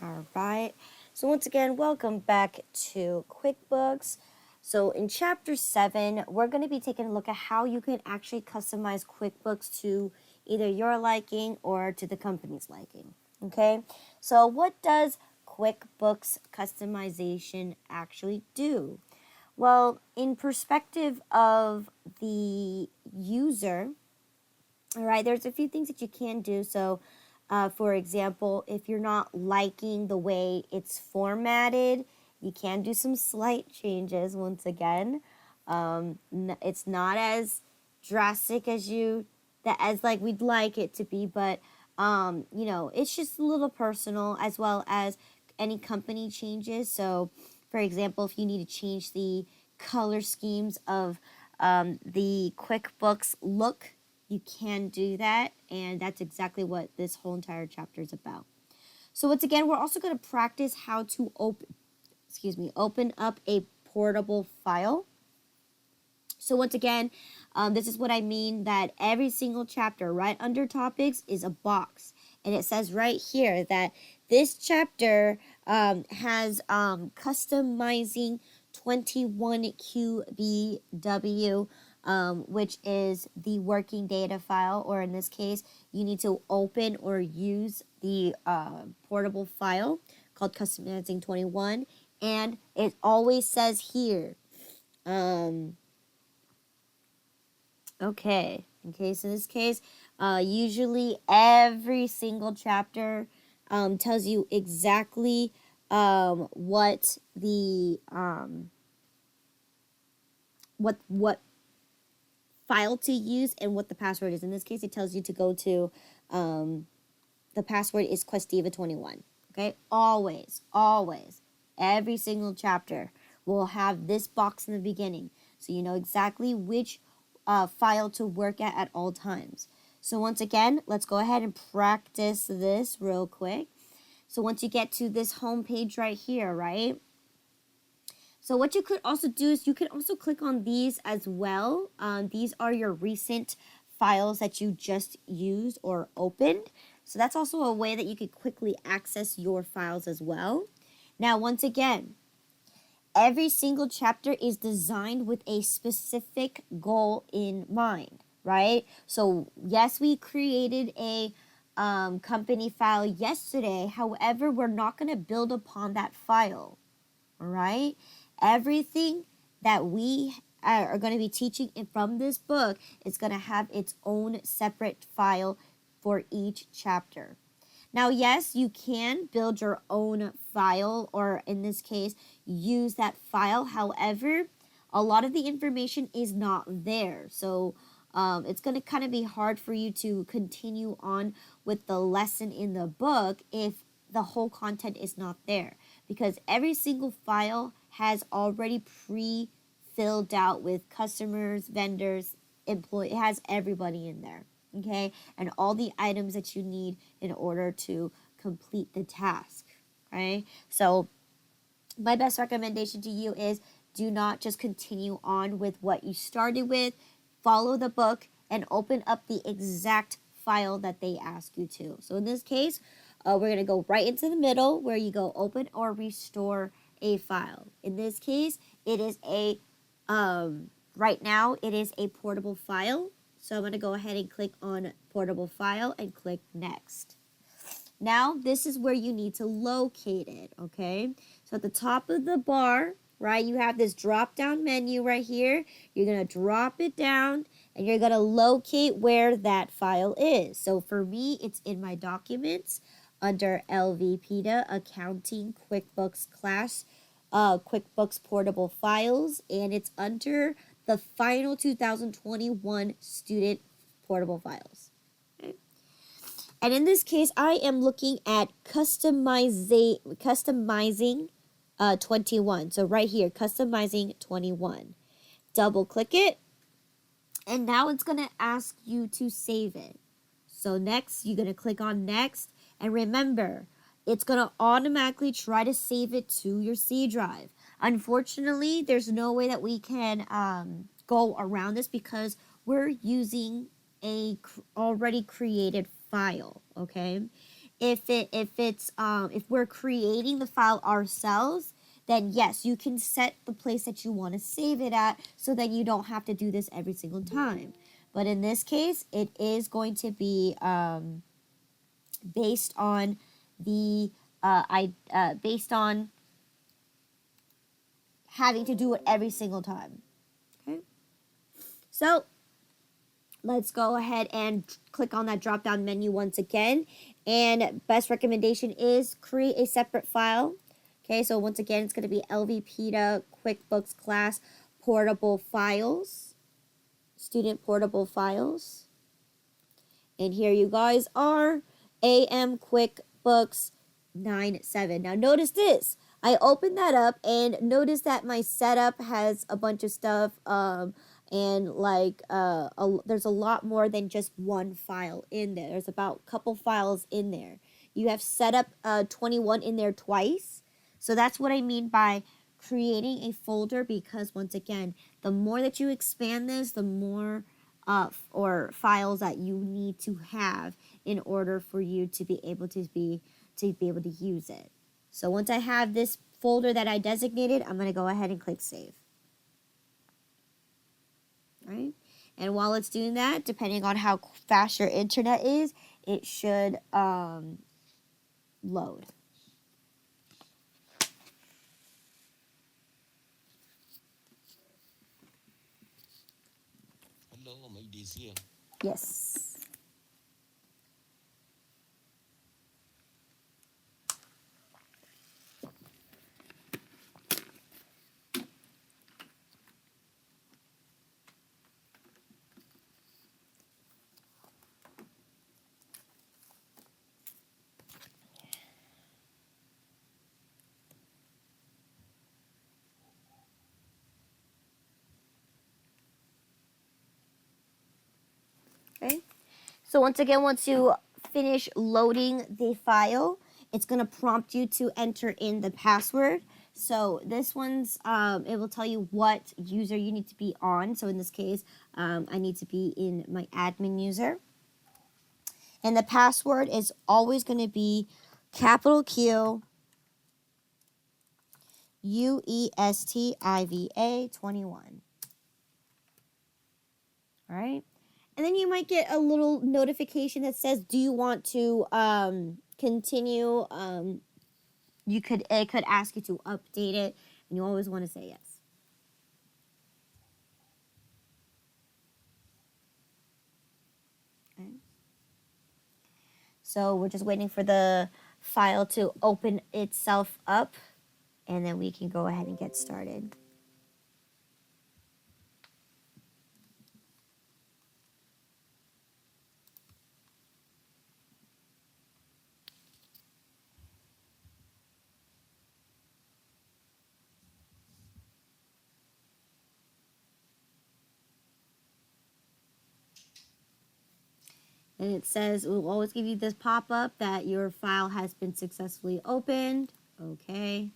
All right. So once again, welcome back to QuickBooks. So in Chapter 7, we're going to be taking a look at how you can actually customize QuickBooks to either your liking or to the company's liking. Okay. So what does QuickBooks customization actually do? Well, in perspective of the user, all right, there's a few things that you can do. So, for example, if you're not liking the way it's formatted, you can do some slight changes once again. It's not as drastic as like we'd like it to be, but it's just a little personal as well as any company changes. So, for example, if you need to change the color schemes of the QuickBooks look, you can do that, and that's exactly what this whole entire chapter is about. So once again, we're also going to practice how to open up a portable file. So once again, this is what I mean, that every single chapter right under topics is a box, and it says right here that this chapter has customizing 21QBW, which is the working data file, or in this case, you need to open or use the portable file called Customizing 21, and it always says here, okay, in this case, usually every single chapter tells you exactly what the what file to use and what the password is. In this case, it tells you to go to the password is Questiva21. Okay, always, every single chapter will have this box in the beginning, so you know exactly which file to work at all times. So once again, let's go ahead and practice this real quick. So once you get to this home page right here, right? So what you could also do is you could also click on these as well. These are your recent files that you just used or opened. So that's also a way that you could quickly access your files as well. Now, once again, every single chapter is designed with a specific goal in mind, right? So yes, we created a company file yesterday. However, we're not going to build upon that file, all right? Everything that we are going to be teaching from this book is going to have its own separate file for each chapter. Now, yes, you can build your own file, or in this case, use that file. However, a lot of the information is not there. So it's going to kind of be hard for you to continue on with the lesson in the book if the whole content is not there, because every single file has already pre-filled out with customers, vendors, employees. It has everybody in there, okay? And all the items that you need in order to complete the task, right? So my best recommendation to you is do not just continue on with what you started with. Follow the book and open up the exact file that they ask you to. So in this case, we're going to go right into the middle where you go open or restore a file. In this case, it is a, right now, it is a portable file. So I'm going to go ahead and click on portable file and click next. Now, this is where you need to locate it, okay? So at the top of the bar, right, you have this drop-down menu right here. You're going to drop it down, and you're going to locate where that file is. So for me, it's in my documents under LVPTA, Accounting, QuickBooks Class, QuickBooks Portable Files, and it's under the final 2021 Student Portable Files. Okay. And in this case, I am looking at customizing 21. So right here, customizing 21. Double click it, and now it's going to ask you to save it. So next, you're going to click on next, and remember, it's going to automatically try to save it to your C drive. Unfortunately, there's no way that we can go around this because we're using a already created file, okay? if we're creating the file ourselves, then yes, you can set the place that you want to save it at so that you don't have to do this every single time. But in this case, it is going to be based on based on having to do it every single time. Okay, so let's go ahead and click on that drop down menu once again. And best recommendation is create a separate file. Okay, so once again, it's going to be LVPTA QuickBooks Class Portable Files, Student Portable Files. And here you guys are, AM QuickBooks 9.7. Now notice this. I opened that up and notice that my setup has a bunch of stuff and like there's a lot more than just one file in there. There's about a couple files in there. You have setup 21 in there twice. So that's what I mean by creating a folder, because once again, the more that you expand this, the more or files that you need to have in order for you to be able to use it. So once I have this folder that I designated, I'm going to go ahead and click save. All right? And while it's doing that, depending on how fast your internet is, it should load. Hello, my dear. Yes. Okay. So once again, once you finish loading the file, it's going to prompt you to enter in the password. So this one's, it will tell you what user you need to be on. So in this case, I need to be in my admin user. And the password is always going to be capital Q UESTIVA 21. All right. And then you might get a little notification that says, do you want to continue? It could ask you to update it, and you always want to say yes. Okay. So we're just waiting for the file to open itself up, and then we can go ahead and get started. And it says, it will always give you this pop-up that your file has been successfully opened. Okay.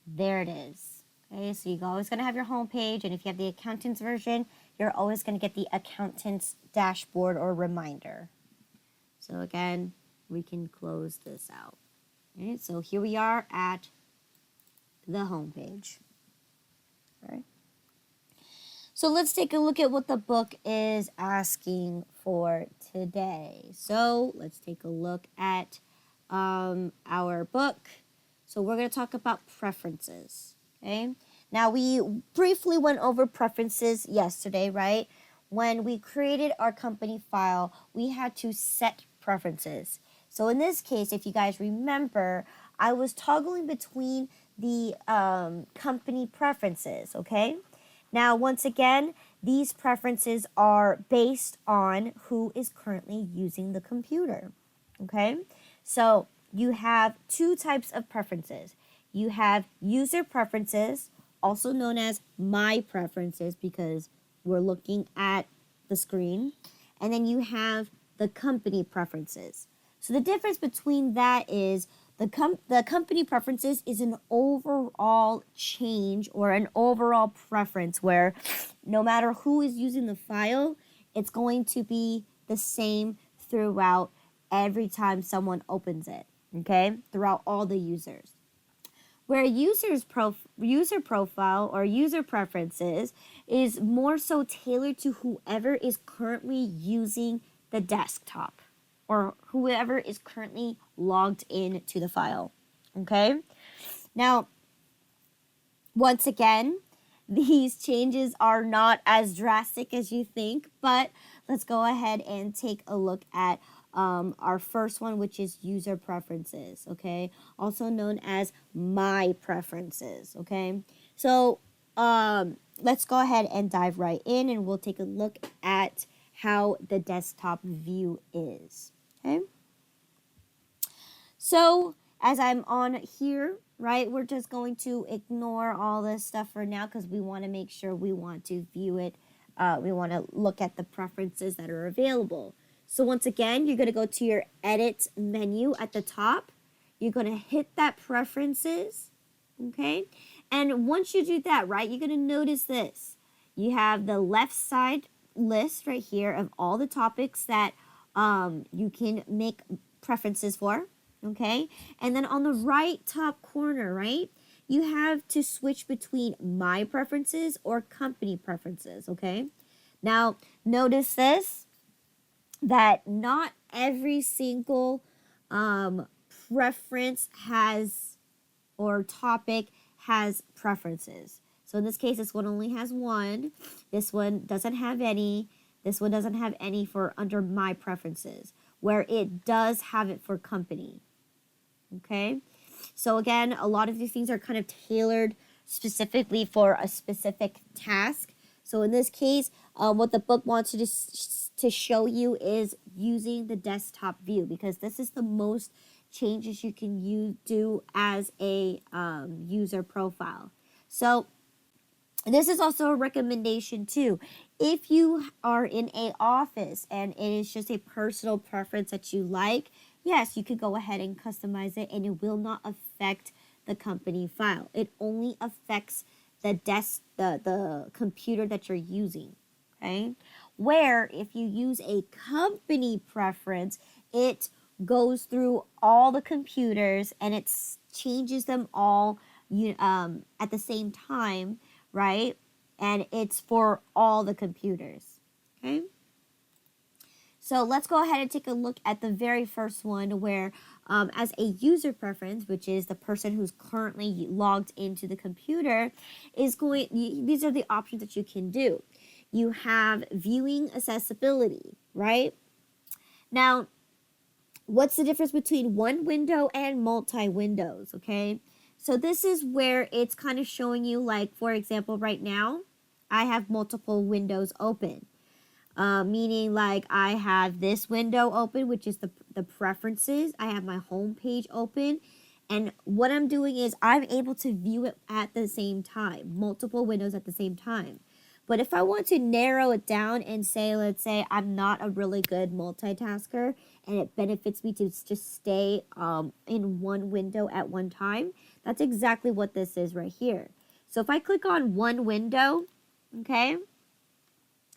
There it is. Okay, so you're always going to have your home page, and if you have the accountant's version, you're always going to get the accountant's dashboard or reminder. So again, we can close this out. All right, so here we are at the home page. All right. So let's take a look at what the book is asking for today. So let's take a look at our book. So we're going to talk about preferences. Okay. Now we briefly went over preferences yesterday, right? When we created our company file, we had to set preferences. So in this case, if you guys remember, I was toggling between the company preferences, okay? Now, once again, these preferences are based on who is currently using the computer, okay? So you have two types of preferences. You have user preferences, also known as my preferences because we're looking at the screen. And then you have the company preferences. So the difference between that is the company preferences is an overall change or an overall preference where no matter who is using the file, it's going to be the same throughout every time someone opens it, okay, throughout all the users. Where a user profile or user preferences is more so tailored to whoever is currently using the desktop or whoever is currently logged in to the file. Okay? Now, once again, these changes are not as drastic as you think, but let's go ahead and take a look at our first one, which is user preferences, okay? Also known as my preferences, okay? So let's go ahead and dive right in, and we'll take a look at how the desktop view is, okay? So as I'm on here, right, we're just going to ignore all this stuff for now because we want to make sure we want to view it. We want to look at the preferences that are available. So once again, you're going to go to your edit menu at the top. You're going to hit that preferences, okay? And once you do that, right, you're going to notice this. You have the left side list right here of all the topics that you can make preferences for, okay? And then on the right top corner, right, you have to switch between my preferences or company preferences, okay? Now, notice this, that not every single preference has or topic has preferences. So in this case, this one only has one. This one doesn't have any. This one doesn't have any for under my preferences, where it does have it for company. Okay? So again, a lot of these things are kind of tailored specifically for a specific task. So in this case, what the book wants you to show you is using the desktop view, because this is the most changes you can do as a user profile. So this is also a recommendation too. If you are in an office and it is just a personal preference that you like, yes, you could go ahead and customize it, and it will not affect the company file. It only affects the computer that you're using, okay? Where if you use a company preference, it goes through all the computers and it changes them all at the same time, right? And it's for all the computers, okay? So let's go ahead and take a look at the very first one where as a user preference, which is the person who's currently logged into the computer, these are the options that you can do. You have viewing accessibility, right? Now, what's the difference between one window and multi-windows, okay? So this is where it's kind of showing you, like, for example, right now, I have multiple windows open. Meaning like I have this window open, which is the preferences. I have my home page open. And what I'm doing is I'm able to view it at the same time, multiple windows at the same time. But if I want to narrow it down and say, let's say I'm not a really good multitasker and it benefits me to just stay in one window at one time, that's exactly what this is right here. So if I click on one window, okay,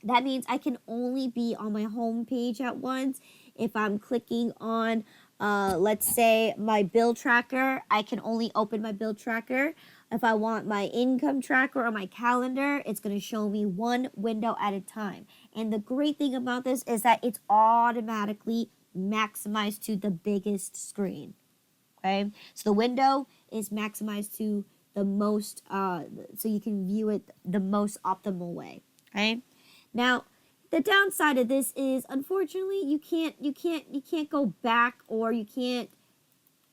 that means I can only be on my home page at once. If I'm clicking on, let's say, my bill tracker, I can only open my bill tracker. If I want my income tracker or my calendar, it's going to show me one window at a time. And the great thing about this is that it's automatically maximized to the biggest screen. Okay, so the window is maximized to the most, so you can view it the most optimal way. Okay. Now, the downside of this is, unfortunately, you can't go back, or you can't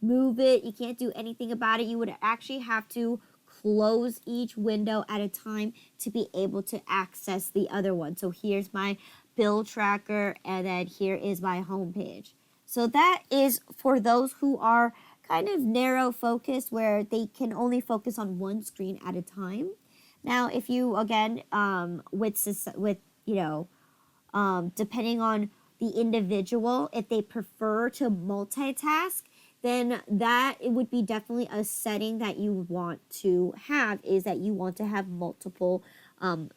move it. You can't do anything about it. You would actually have to close each window at a time to be able to access the other one. So here's my bill tracker, and then here is my home page. So that is for those who are kind of narrow focused, where they can only focus on one screen at a time. Now, if you, again, depending on the individual, if they prefer to multitask, then it would be definitely a setting that you want to have, is that you want to have multiple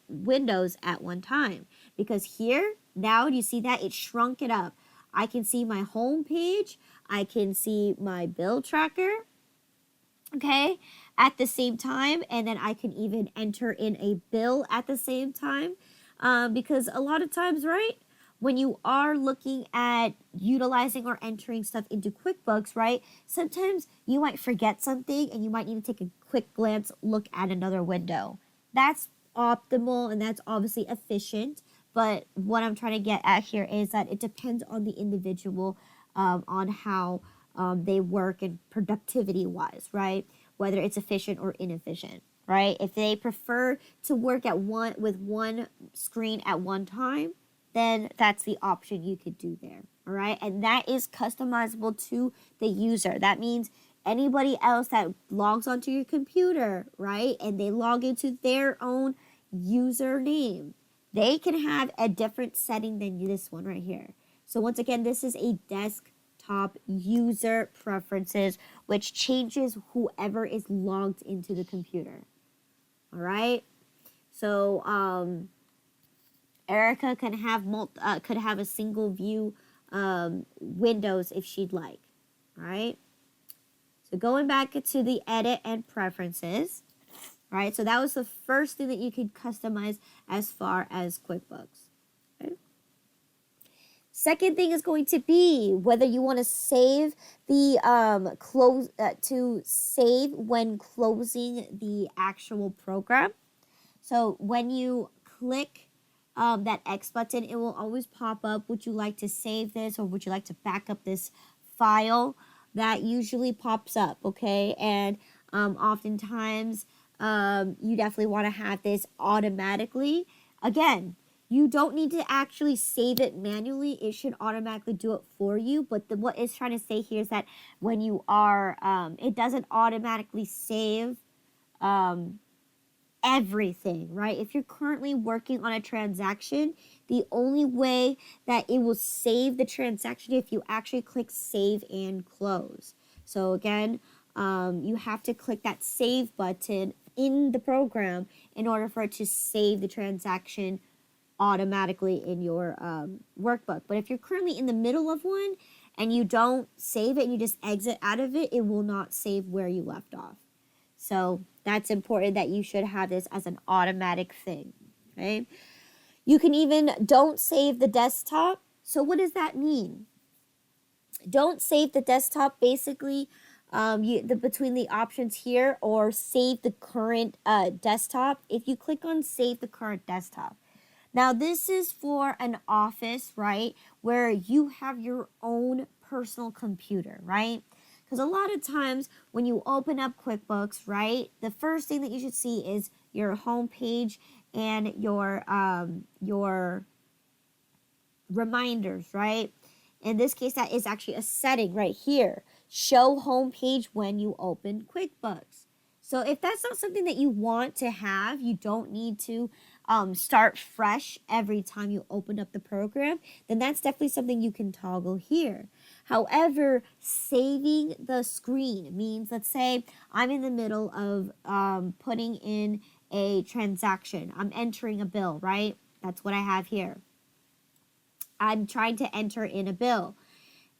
windows at one time. Because here, now you see that it shrunk it up. I can see my home page. I can see my bill tracker, okay, at the same time. And then I can even enter in a bill at the same time. Because a lot of times, right, when you are looking at utilizing or entering stuff into QuickBooks, right, sometimes you might forget something and you might need to take a quick glance look at another window. That's optimal and that's obviously efficient. But what I'm trying to get at here is that it depends on the individual, on how they work and productivity wise, right? Whether it's efficient or inefficient, right? If they prefer to work with one screen at one time, then that's the option you could do there, all right? And that is customizable to the user. That means anybody else that logs onto your computer, right, and they log into their own username, they can have a different setting than this one right here. So once again, this is a desktop user preferences, which changes whoever is logged into the computer. All right. So Erica can have could have a single view windows if she'd like. All right. So going back to the edit and preferences. All right, so that was the first thing that you could customize as far as QuickBooks. Okay. Second thing is going to be whether you want to save the to save when closing the actual program. So when you click that X button, it will always pop up. Would you like to save this or would you like to back up this file? That usually pops up, okay? And oftentimes, you definitely want to have this automatically. Again, you don't need to actually save it manually. It should automatically do it for you. But what it's trying to say here is that when you are, it doesn't automatically save everything, right? If you're currently working on a transaction, the only way that it will save the transaction if you actually click save and close. So again, you have to click that save button in the program in order for it to save the transaction automatically in your workbook. But if you're currently in the middle of one and you don't save it and you just exit out of it, it will not save where you left off. So that's important that you should have this as an automatic thing, okay? You can even don't save the desktop. So what does that mean? Don't save the desktop, basically, between the options here, or save the current desktop. If you click on save the current desktop, now this is for an office, right, where you have your own personal computer, right? Because a lot of times when you open up QuickBooks, right, the first thing that you should see is your home page and your reminders, right? In this case, that is actually a setting right here. Show home page when you open QuickBooks. So if that's not something that you want to have, you don't need to start fresh every time you open up the program, then that's definitely something you can toggle here. However, saving the screen means, let's say I'm in the middle of putting in a transaction. I'm entering a bill, right? That's what I have here. I'm trying to enter in a bill.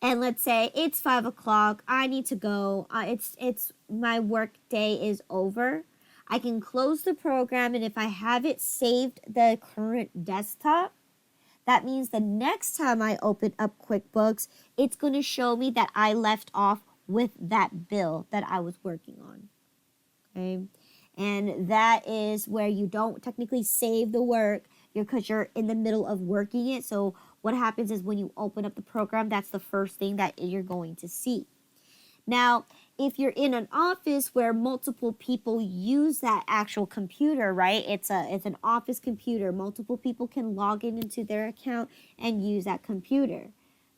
And let's say it's 5 o'clock. I need to go. It's my work day is over. I can close the program, and if I have it saved the current desktop, that means the next time I open up QuickBooks, it's going to show me that I left off with that bill that I was working on. Okay, and that is where you don't technically save the work because you're in the middle of working it. So what happens is when you open up the program, that's the first thing that you're going to see. Now, if you're in an office where multiple people use that actual computer, right? It's an office computer. Multiple people can log into their account and use that computer.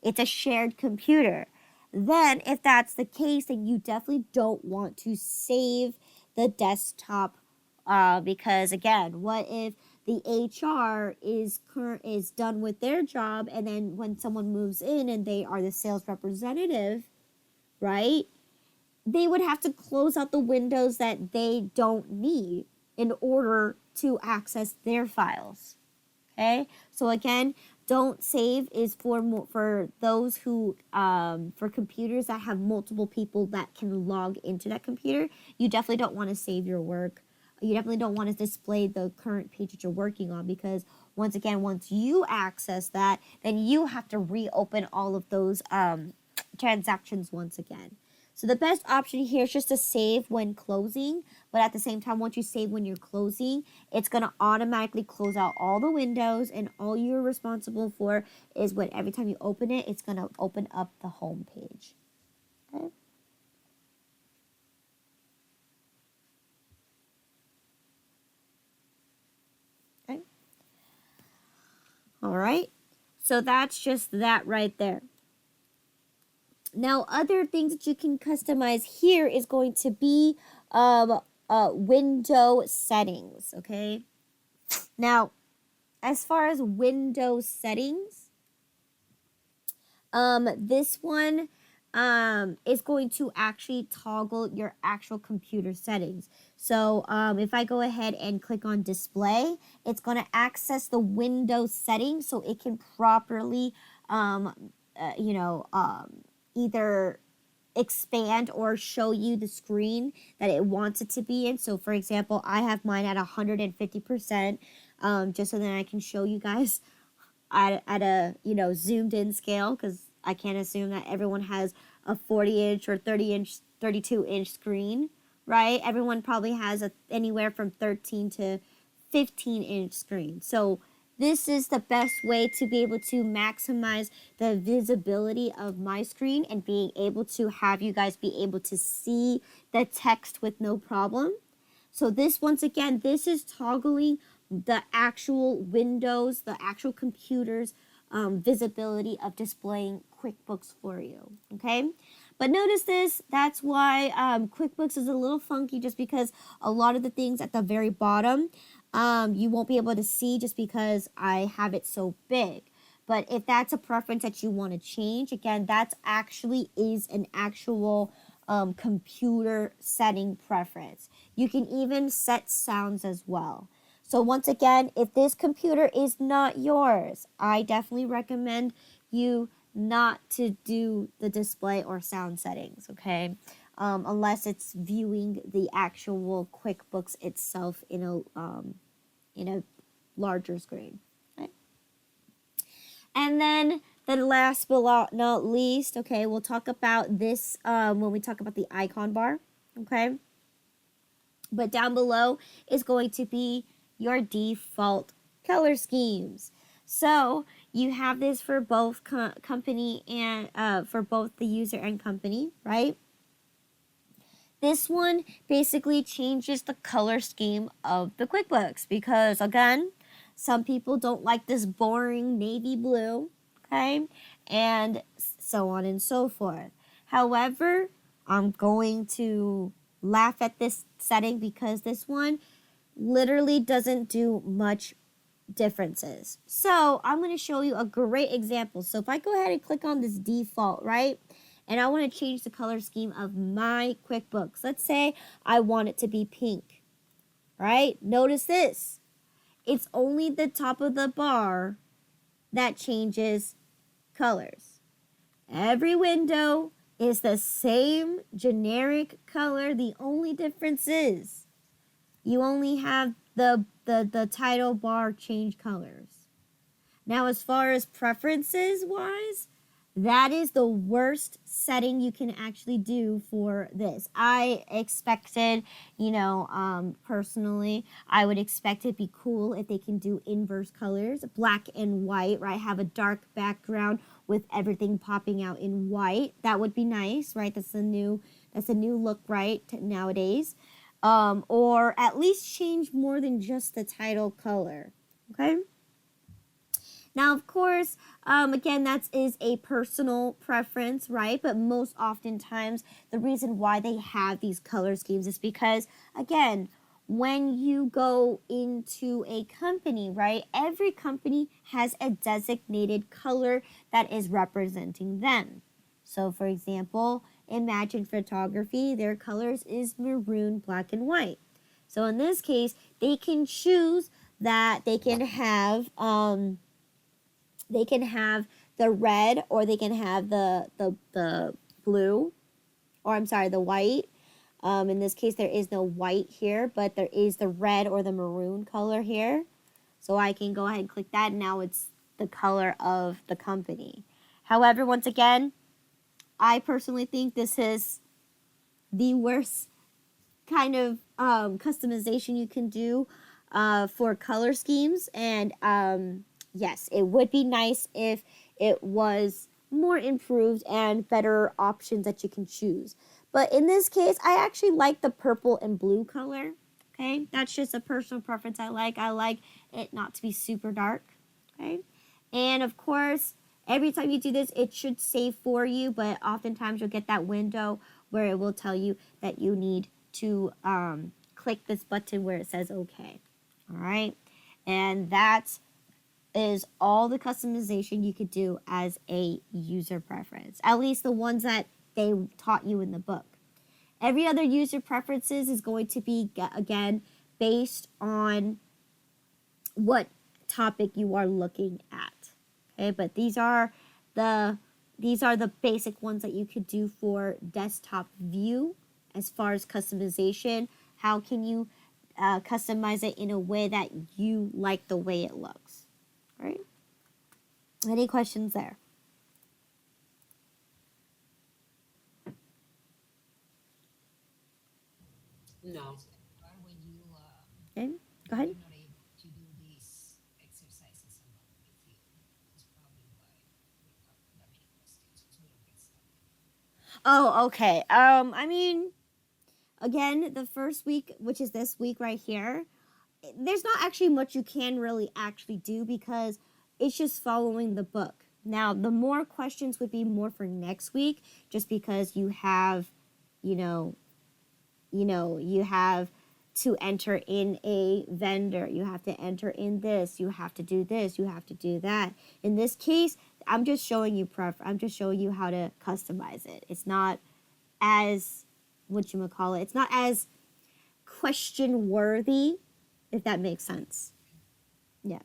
It's a shared computer. Then, if that's the case, then you definitely don't want to save the desktop because, again, what if the HR is done with their job, and then when someone moves in and they are the sales representative, right, they would have to close out the windows that they don't need in order to access their files. Okay, so again, don't save is for those who for computers that have multiple people that can log into that computer. You definitely don't want to save your work. You definitely don't want to display the current page that you're working on, because once again, once you access that, then you have to reopen all of those transactions once again. So the best option here is just to save when closing, but at the same time, once you save when you're closing, it's going to automatically close out all the windows, and all you're responsible for is when every time you open it, it's going to open up the home page. Okay? Okay. All right. So that's just that right there. Now, other things that you can customize here is going to be window settings, okay? Now, as far as window settings, this one is going to actually toggle your actual computer settings. So if I go ahead and click on display, it's going to access the window settings so it can properly, either expand or show you the screen that it wants it to be in. So for example, I have mine at 150%, just so that I can show you guys at a zoomed in scale, because I can't assume that everyone has a 40-inch or 30-inch, 32-inch screen, right? Everyone probably has anywhere from 13 to 15-inch screen. So this is the best way to be able to maximize the visibility of my screen and being able to have you guys be able to see the text with no problem. So this, once again, this is toggling the actual windows, the actual computers, visibility of displaying QuickBooks for you, okay? But notice this, that's why QuickBooks is a little funky, just because a lot of the things at the very bottom, you won't be able to see just because I have it so big. But if that's a preference that you want to change, again, that actually is an actual computer setting preference. You can even set sounds as well. So once again, if this computer is not yours, I definitely recommend you not to do the display or sound settings, okay? Unless it's viewing the actual QuickBooks itself in a larger screen. Okay? And then the last but not least, okay, we'll talk about this when we talk about the icon bar, okay? But down below is going to be your default color schemes. So you have this for both company and for both the user and company, right? This one basically changes the color scheme of the QuickBooks because, again, some people don't like this boring navy blue, okay? And so on and so forth. However, I'm going to laugh at this setting because this one literally doesn't do much differences. So I'm going to show you a great example. So if I go ahead and click on this default, right? And I want to change the color scheme of my QuickBooks. Let's say I want it to be pink, right? Notice this. It's only the top of the bar that changes colors. Every window is the same generic color. The only difference is you only have the title bar change colors. Now, as far as preferences wise, that is the worst setting you can actually do for this. I expected, personally, I would expect it to be cool if they can do inverse colors, black and white, right? Have a dark background with everything popping out in white. That would be nice, right? That's a new look, right, nowadays. Or at least change more than just the title color, okay? Now, of course, again, that is a personal preference, right? But most oftentimes, the reason why they have these color schemes is because, again, when you go into a company, right, every company has a designated color that is representing them. So, for example, Imagine Photography, their colors is maroon, black, and white. So, in this case, they can choose that they can have They can have the red, or they can have the blue, or I'm sorry, the white. In this case, there is no white here, but there is the red or the maroon color here. So I can go ahead and click that, and now it's the color of the company. However, once again, I personally think this is the worst kind of customization you can do for color schemes. And yes, it would be nice if it was more improved and better options that you can choose. But in this case, I actually like the purple and blue color. Okay, that's just a personal preference I like. I like it not to be super dark. Okay, and of course, every time you do this, it should save for you, but oftentimes you'll get that window where it will tell you that you need to click this button where it says OK. All right, and that is all the customization you could do as a user preference, at least the ones that they taught you in the book. Every other user preferences is going to be, again, based on what topic you are looking at. Okay, but these are the basic ones that you could do for desktop view as far as customization. How can you customize it in a way that you like the way it looks? All right? Any questions there? No. When you Okay, go ahead. you're not able to do these exercises along with you, that's probably why we have that many questions because we don't get stuck. Oh, okay. I mean, again, the first week, which is this week right here, there's not actually much you can really actually do because it's just following the book. Now, the more questions would be more for next week, just because you have, you have to enter in a vendor. You have to enter in this. You have to do this. You have to do that. In this case, I'm just showing you I'm just showing you how to customize it. It's not as it's not as question worthy, if that makes sense. Yeah.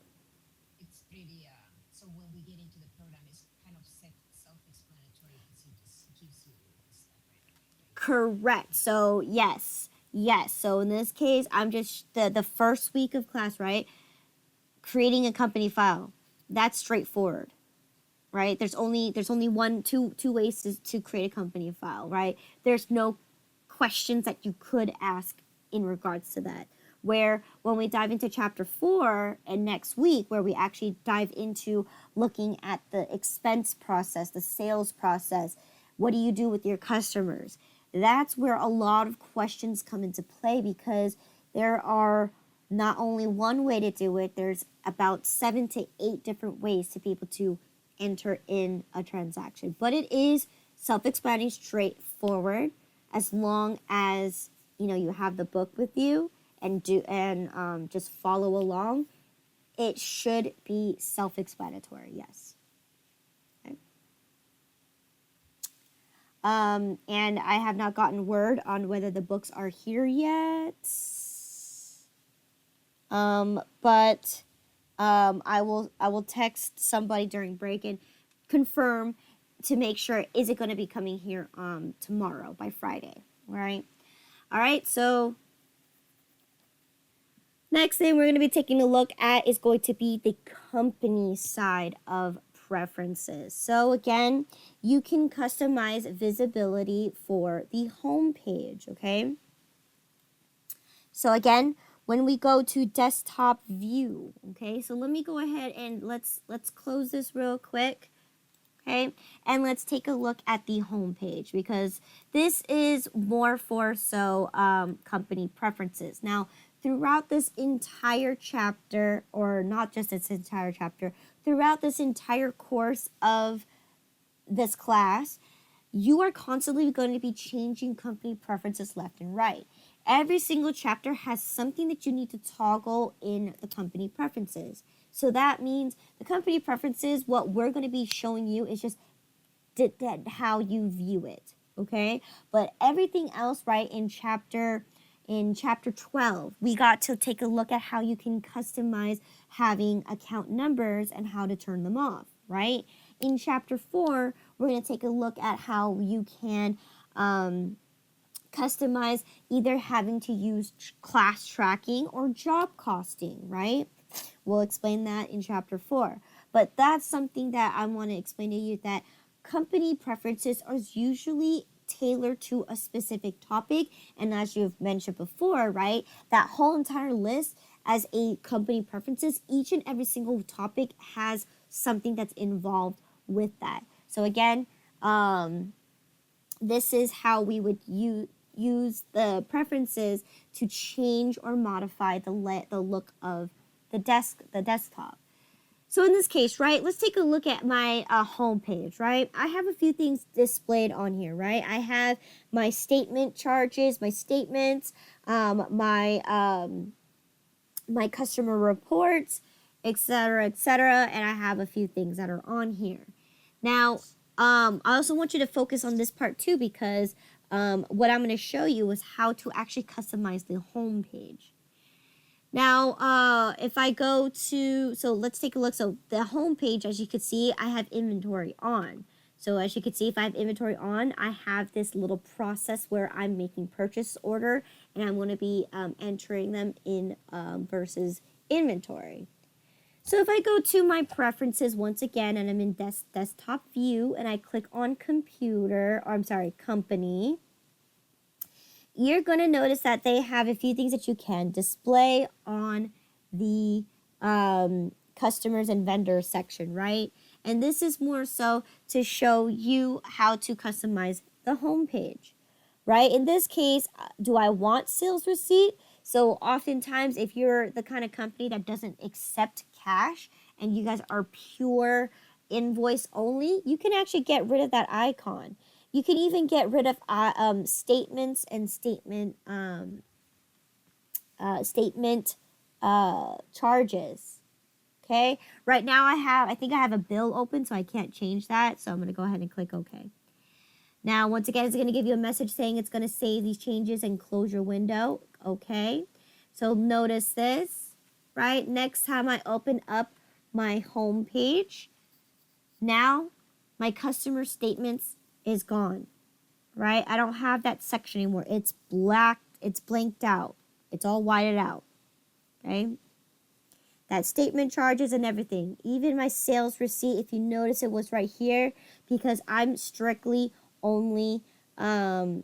It's pretty, so when we get into the program, it's kind of self-explanatory because it just gives you the stuff right away, right? Correct. So yes. So in this case, I'm just the first week of class, right? Creating a company file. That's straightforward. Right? There's only two ways to create a company file, right? There's no questions that you could ask in regards to that. Where when we dive into chapter 4 and next week, where we actually dive into looking at the expense process, the sales process, what do you do with your customers? That's where a lot of questions come into play because there are not only one way to do it, there's about 7 to 8 different ways to be able to enter in a transaction. But it is self-explanatory, straightforward, as long as you have the book with you and just follow along. It should be self-explanatory. Yes. Okay. And I have not gotten word on whether the books are here yet. But I will text somebody during break and confirm to make sure, is it going to be coming here tomorrow by Friday, right? All right, so next thing we're going to be taking a look at is going to be the company side of preferences. So again, you can customize visibility for the home page, okay? So again, when we go to desktop view, okay, so let me go ahead and let's close this real quick, okay, and let's take a look at the home page because this is more for company preferences. Now, throughout this entire chapter, or not just this entire chapter, throughout this entire course of this class, you are constantly going to be changing company preferences left and right. Every single chapter has something that you need to toggle in the company preferences. So that means the company preferences, what we're going to be showing you is just how you view it, okay? But everything else, right, in chapter 12, we got to take a look at how you can customize having account numbers and how to turn them off, right? In chapter 4, we're going to take a look at how you can customize either having to use class tracking or job costing, right? We'll explain that in chapter 4. But that's something that I want to explain to you, that company preferences are usually tailored to a specific topic. And as you've mentioned before, right, that whole entire list as a company preferences, each and every single topic has something that's involved with that. So again, this is how we would use the preferences to change or modify the look of the desktop. So in this case, right, let's take a look at my home page, right? I have a few things displayed on here, right? I have my statement charges, my statements, my customer reports, etc., and I have a few things that are on here. Now, I also want you to focus on this part too, because what I'm going to show you is how to actually customize the home page. Now, if I go to, so let's take a look. So the home page, as you can see, I have inventory on. So as you can see, if I have inventory on, I have this little process where I'm making purchase order, and I'm going to be entering them in versus inventory. So if I go to my preferences once again, and I'm in desktop view, and I click on company, you're going to notice that they have a few things that you can display on the customers and vendors section, right? And this is more so to show you how to customize the home page, right? In this case, do I want sales receipt? So oftentimes, if you're the kind of company that doesn't accept cash and you guys are pure invoice only, you can actually get rid of that icon. You can even get rid of statements and statement charges. Okay. Right now I think I have a bill open, so I can't change that. So I'm going to go ahead and click OK. Now, once again, it's going to give you a message saying it's going to save these changes and close your window. Okay. So notice this, right? Next time I open up my home page, now my customer statements is gone, right? I don't have that section anymore. It's black, it's blanked out. It's all whited out, okay? That statement charges and everything. Even my sales receipt, if you notice, it was right here because I'm strictly only a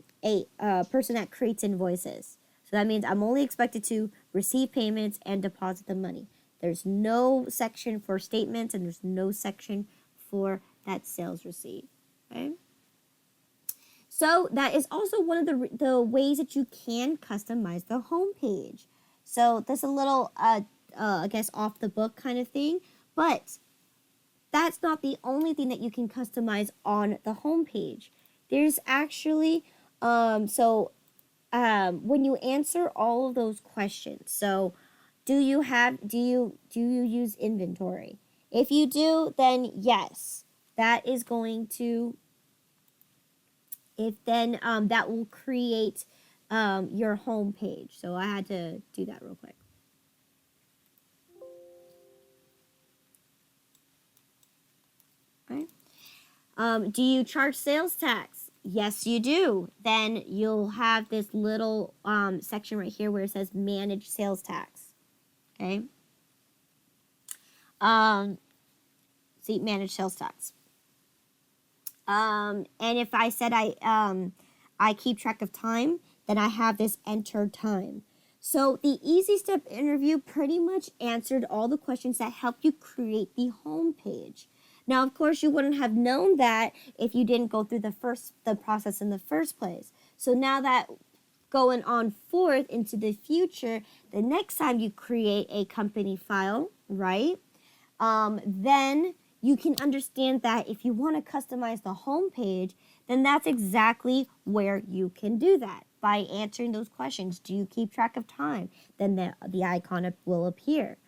person that creates invoices. So that means I'm only expected to receive payments and deposit the money. There's no section for statements and there's no section for that sales receipt, okay? So that is also one of the ways that you can customize the home page. So that's a little, I guess, off the book kind of thing. But that's not the only thing that you can customize on the home page. There's actually, when you answer all of those questions, so do you use inventory? If you do, then yes, that is going to, that will create your home page. So I had to do that real quick. Okay. Do you charge sales tax? Yes, you do. Then you'll have this little section right here where it says manage sales tax. Okay. See, manage sales tax. And if I said I keep track of time, then I have this enter time. So the Easy Step interview pretty much answered all the questions that helped you create the home page. Now, of course, you wouldn't have known that if you didn't go through the process in the first place. So now that going on forth into the future, the next time you create a company file, right, then you can understand that if you want to customize the home page, then that's exactly where you can do that by answering those questions. Do you keep track of time? Then the icon will appear.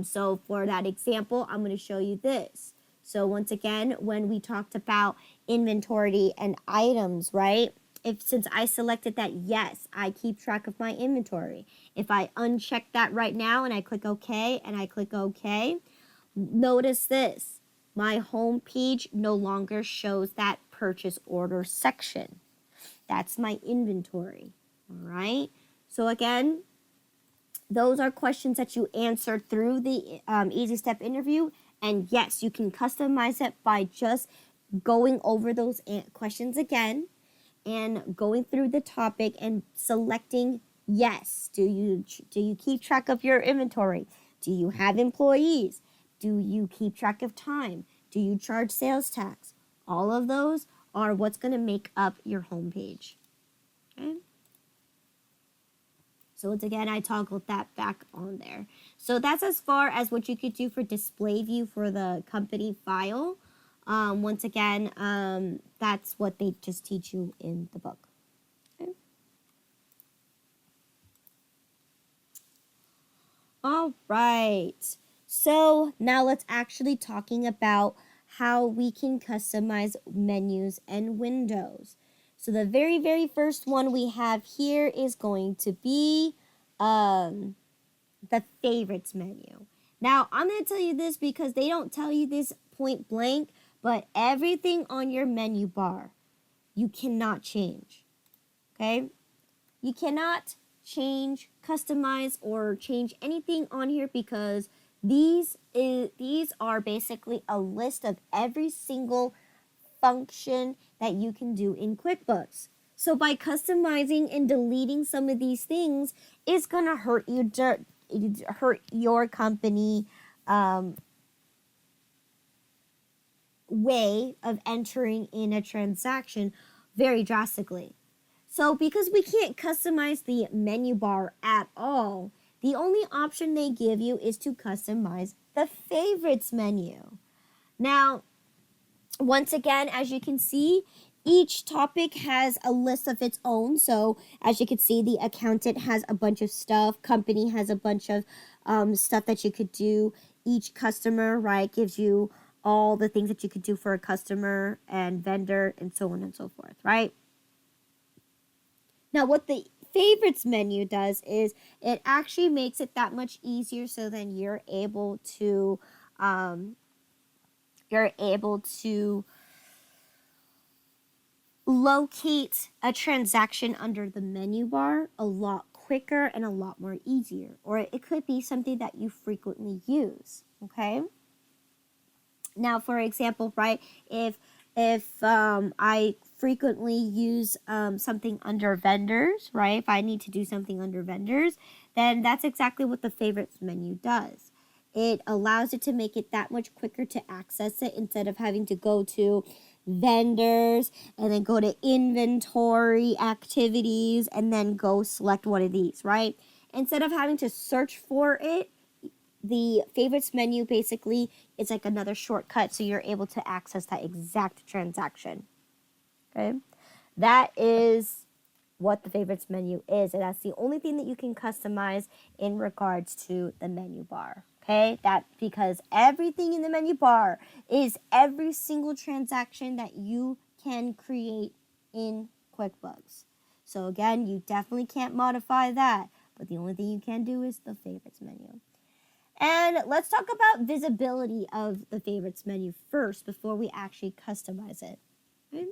So for that example, I'm going to show you this. So once again, when we talked about inventory and items, right? Since I selected that, yes, I keep track of my inventory. If I uncheck that right now and I click OK and I click OK, notice this. my home page no longer shows that purchase order section. That's my inventory. All right. So again, those are questions that you answer through the Easy Step interview. And yes, you can customize it by just going over those questions again and going through the topic and selecting yes. Do you keep track of your inventory? Do you have employees? Do you keep track of time? Do you charge sales tax? All of those are what's going to make up your homepage. Okay? So once again, I toggled that back on there. So that's as far as what you could do for display view for the company file. Once again, that's what they just teach you in the book. Okay. All right. So now let's actually talking about how we can customize menus and windows. So the very, very first one we have here is going to be the favorites menu. Now, I'm going to tell you this because they don't tell you this point blank, but everything on your menu bar, you cannot change. Okay? You cannot change, customize, or change anything on here because these are basically a list of every single function that you can do in QuickBooks. So by customizing and deleting some of these things, it's gonna hurt your company way of entering in a transaction very drastically. So because we can't customize the menu bar at all, the only option they give you is to customize the favorites menu. Now, once again, as you can see, each topic has a list of its own. So as you can see, the accountant has a bunch of stuff. Company has a bunch of stuff that you could do. Each customer, right, gives you all the things that you could do for a customer and vendor and so on and so forth, right? Now, what the favorites menu does is it actually makes it that much easier so then you're able to locate a transaction under the menu bar a lot quicker and a lot more easier. Or it could be something that you frequently use, okay? Now, for example, right, if I frequently use something under vendors, right, if I need to do something under vendors, then that's exactly what the favorites menu does. It allows it to make it that much quicker to access it instead of having to go to vendors and then go to inventory activities and then go select one of these, right? Instead of having to search for it, the favorites menu basically is like another shortcut so you're able to access that exact transaction. Okay? That is what the favorites menu is, and that's the only thing that you can customize in regards to the menu bar. Okay? That because everything in the menu bar is every single transaction that you can create in QuickBooks. So again, you definitely can't modify that, but the only thing you can do is the favorites menu. And let's talk about visibility of the favorites menu first before we actually customize it. Okay?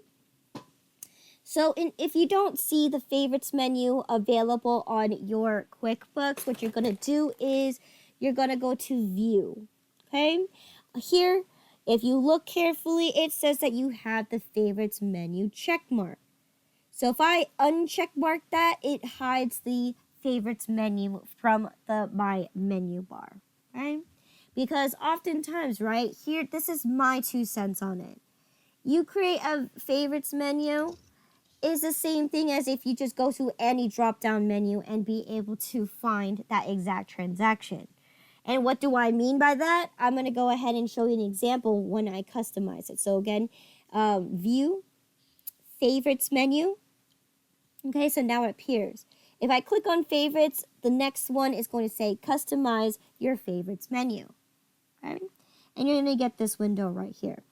So if you don't see the favorites menu available on your QuickBooks, what you're going to do is you're going to go to View. Okay? Here, if you look carefully, it says that you have the favorites menu check mark. So if I uncheck mark that, it hides the favorites menu from my menu bar. Right? Because oftentimes, right, here, this is my 2 cents on it. You create a favorites menu is the same thing as if you just go to any drop-down menu and be able to find that exact transaction. And what do I mean by that? I'm going to go ahead and show you an example when I customize it. So again, View, Favorites menu. Okay, so now it appears. If I click on favorites, the next one is going to say customize your favorites menu. Okay? And you're going to get this window right here.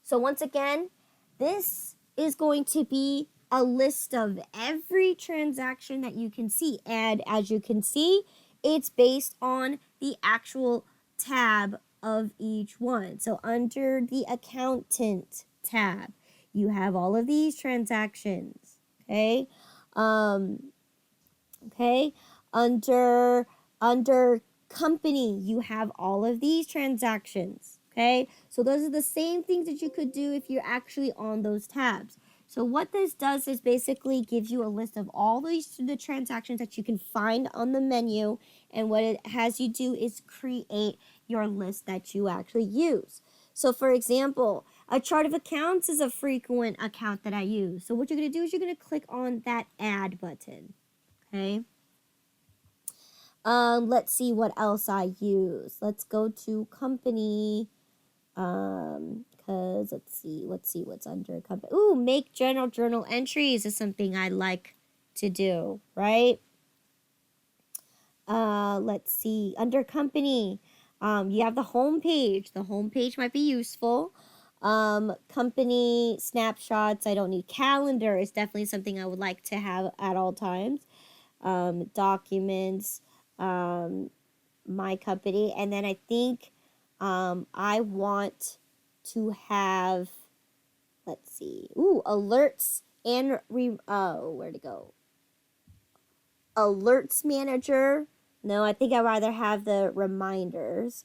So once again, this is going to be a list of every transaction that you can see. And as you can see, it's based on the actual tab of each one. So under the accountant tab, you have all of these transactions. Okay. Okay. Under company, you have all of these transactions. Okay. So those are the same things that you could do if you're actually on those tabs. So what this does is basically gives you a list of all the transactions that you can find on the menu, and what it has you do is create your list that you actually use. So for example, a chart of accounts is a frequent account that I use. So what you're going to do is you're going to click on that add button. Okay. Let's see what else I use. Let's go to company. Cause let's see what's under company. Ooh, make journal entries is something I like to do, right? Let's see, under company, you have the home page. The home page might be useful. Company snapshots, I don't need. Calendar is definitely something I would like to have at all times. Documents, my company, and then I think I want to have, let's see, alerts and where'd it go? Alerts manager. No, I think I'd rather have the reminders,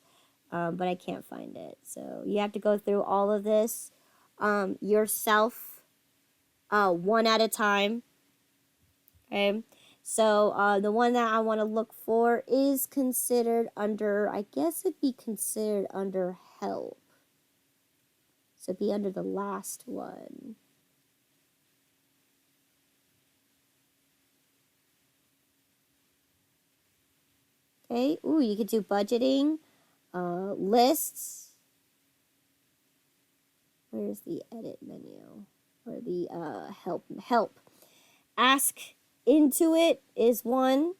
but I can't find it. So you have to go through all of this yourself, one at a time. Okay. So the one that I want to look for is considered under, I guess it'd be considered under help. So it'd be under the last one. Okay. Ooh, you could do budgeting, lists. Where's the edit menu? Or the help. Ask Intuit is one.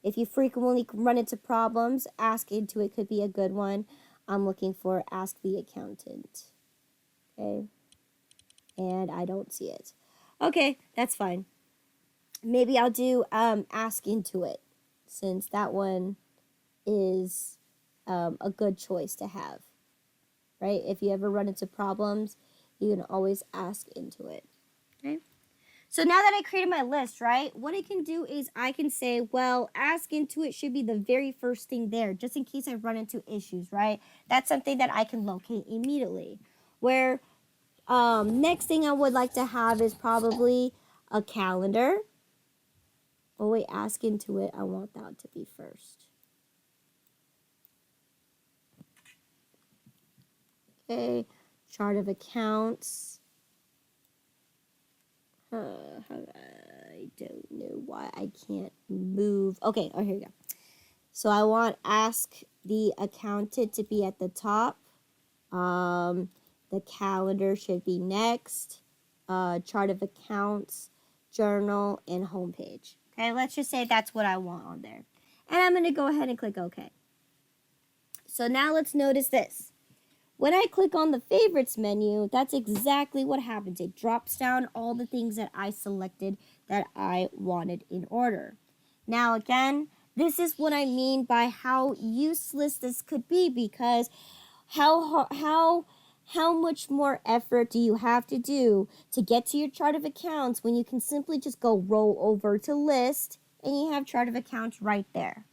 If you frequently run into problems, Ask Intuit could be a good one. I'm looking for Ask the Accountant. Okay. And I don't see it. Okay, that's fine. Maybe I'll do Ask Intuit, since that one is a good choice to have. Right? If you ever run into problems, you can always ask Intuit. Okay. So now that I created my list, right, what I can do is I can say, well, Ask Intuit should be the very first thing there, just in case I run into issues, right? That's something that I can locate immediately. Where next thing I would like to have is probably a calendar. Oh wait, Ask Intuit, I want that to be first. Okay, chart of accounts. I don't know why I can't move. Okay, oh, here we go. So I want Ask the Accountant to be at the top. The calendar should be next. Chart of accounts, journal, and homepage. Okay, let's just say that's what I want on there. And I'm going to go ahead and click OK. So now let's notice this. When I click on the favorites menu, that's exactly what happens. It drops down all the things that I selected that I wanted in order. Now again, this is what I mean by how useless this could be, because how much more effort do you have to do to get to your chart of accounts when you can simply just go roll over to list and you have chart of accounts right there?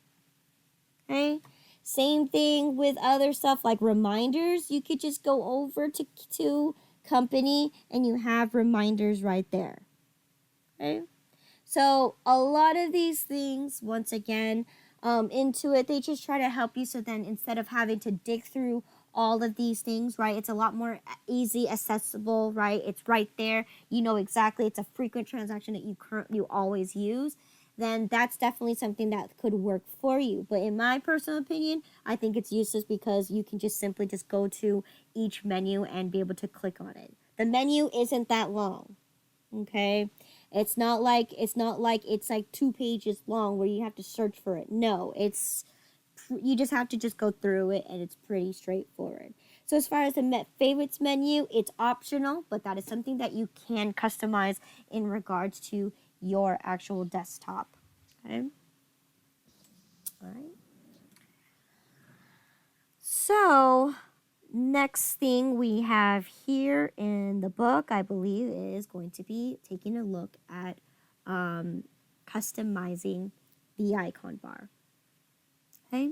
Okay? Same thing with other stuff like reminders. You could just go over to company and you have reminders right there. Okay? So a lot of these things, once again, Intuit, they just try to help you, so then instead of having to dig through all of these things, right, it's a lot more easy, accessible, right? It's right there. You know exactly, it's a frequent transaction that you always use. Then that's definitely something that could work for you. But in my personal opinion, I think it's useless because you can just simply just go to each menu and be able to click on it. The menu isn't that long. Okay? It's not like it's like 2 pages long where you have to search for it. No, you just have to just go through it, and it's pretty straightforward. So as far as the favorites menu, it's optional, but that is something that you can customize in regards to your actual desktop. Okay? All right. So, next thing we have here in the book, I believe, is going to be taking a look at customizing the icon bar. Okay,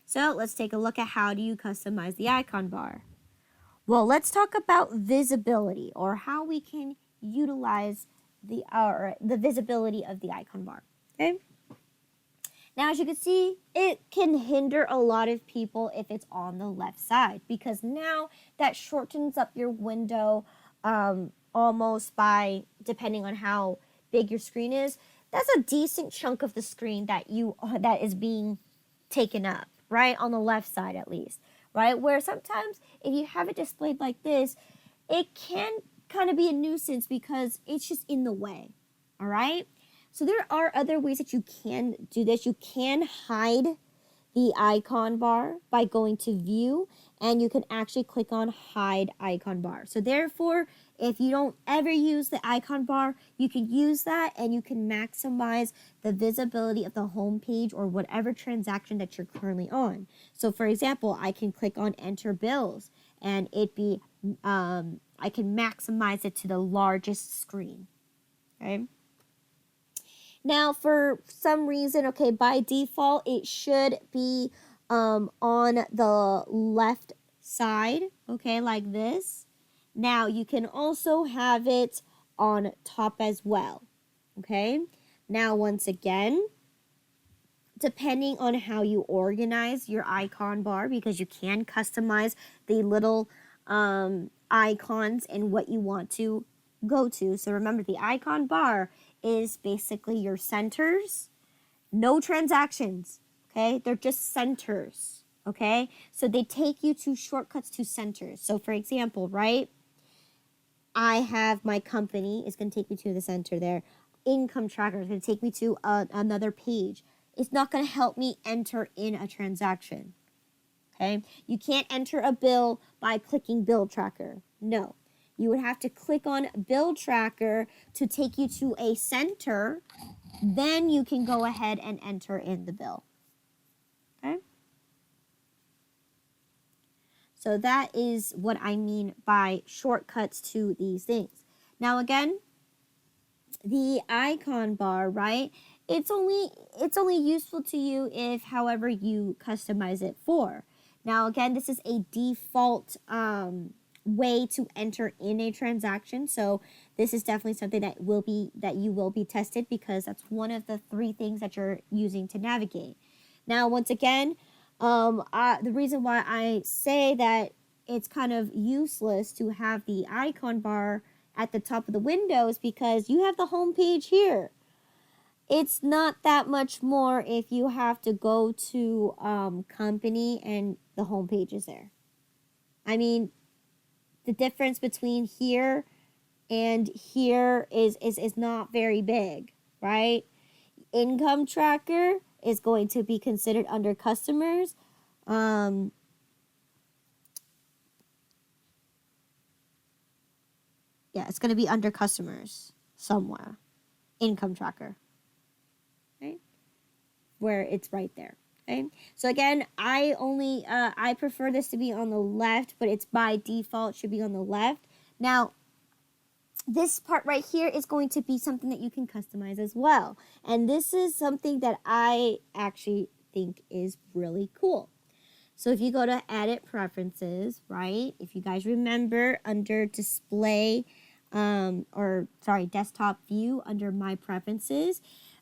so let's take a look at how do you customize the icon bar. Well, let's talk about visibility, or how we can utilize the visibility of the icon bar. Okay. Now, as you can see, it can hinder a lot of people if it's on the left side, because now that shortens up your window almost by, depending on how big your screen is, that's a decent chunk of the screen that is being taken up, right? On the left side at least, right? Where sometimes if you have it displayed like this, it can kind of be a nuisance because it's just in the way, all right? So there are other ways that you can do this. You can hide the icon bar by going to view, and you can actually click on hide icon bar. So therefore, if you don't ever use the icon bar, you can use that and you can maximize the visibility of the home page or whatever transaction that you're currently on. So for example, I can click on enter bills and I can maximize it to the largest screen. Okay. Now, for some reason, okay, by default, it should be on the left side, okay, like this. Now, you can also have it on top as well, okay? Now, once again, depending on how you organize your icon bar, because you can customize the little icons and what you want to go to. So remember, the icon bar is basically your centers, no transactions, okay? They're just centers, okay? So they take you to shortcuts to centers. So for example, right, I have my company, it's going to take me to the center there. Income tracker is going to take me to another page. It's not going to help me enter in a transaction, okay? You can't enter a bill by clicking bill tracker, no. You would have to click on bill tracker to take you to a center. Then you can go ahead and enter in the bill. Okay? So that is what I mean by shortcuts to these things. Now again, the icon bar, right? It's only useful to you if however you customize it for. Now again, this is a default way to enter in a transaction, so this is definitely something that you will be tested, because that's one of the 3 things that you're using to navigate. Now, once again, the reason why I say that it's kind of useless to have the icon bar at the top of the window is because you have the home page here. It's not that much more if you have to go to company and the home page is there. I mean, the difference between here and here is not very big, right? Income tracker is going to be considered under customers. Yeah, it's going to be under customers somewhere. Income tracker, right? Where it's right there. Okay. So again, I prefer this to be on the left, but it's by default should be on the left. Now, this part right here is going to be something that you can customize as well. And this is something that I actually think is really cool. So if you go to edit preferences, right? If you guys remember under display, desktop view under my preferences,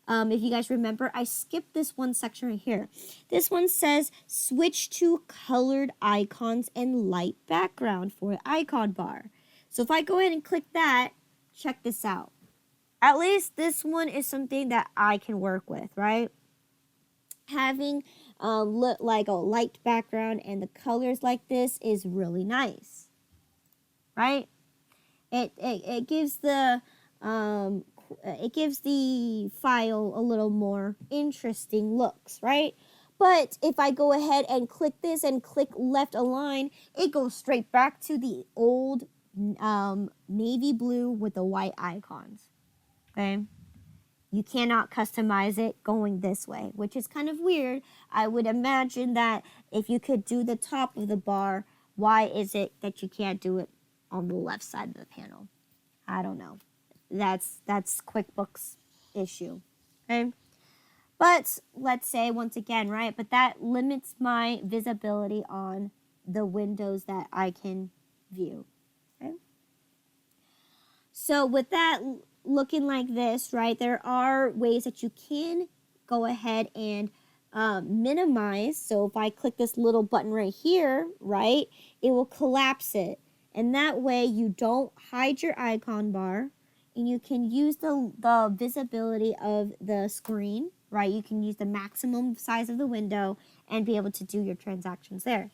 if you guys remember, I skipped this one section right here. This one says switch to colored icons and light background for icon bar. So if I go ahead and click that, check this out. At least this one is something that I can work with, right? Having like a light background and the colors like this is really nice, right? It gives the file a little more interesting looks, right? But if I go ahead and click this and click left align, it goes straight back to the old navy blue with the white icons. Okay. you cannot customize it going this way, which is kind of weird. I would imagine that if you could do the top of the bar, why is it that you can't do it on the left side of the panel? I don't know. That's QuickBooks issue. Okay? But let's say once again, right? But that limits my visibility on the windows that I can view. Okay? So with that looking like this, right, there are ways that you can go ahead and minimize. So if I click this little button right here, right, it will collapse it. And that way you don't hide your icon bar and you can use the visibility of the screen, right? You can use the maximum size of the window and be able to do your transactions there.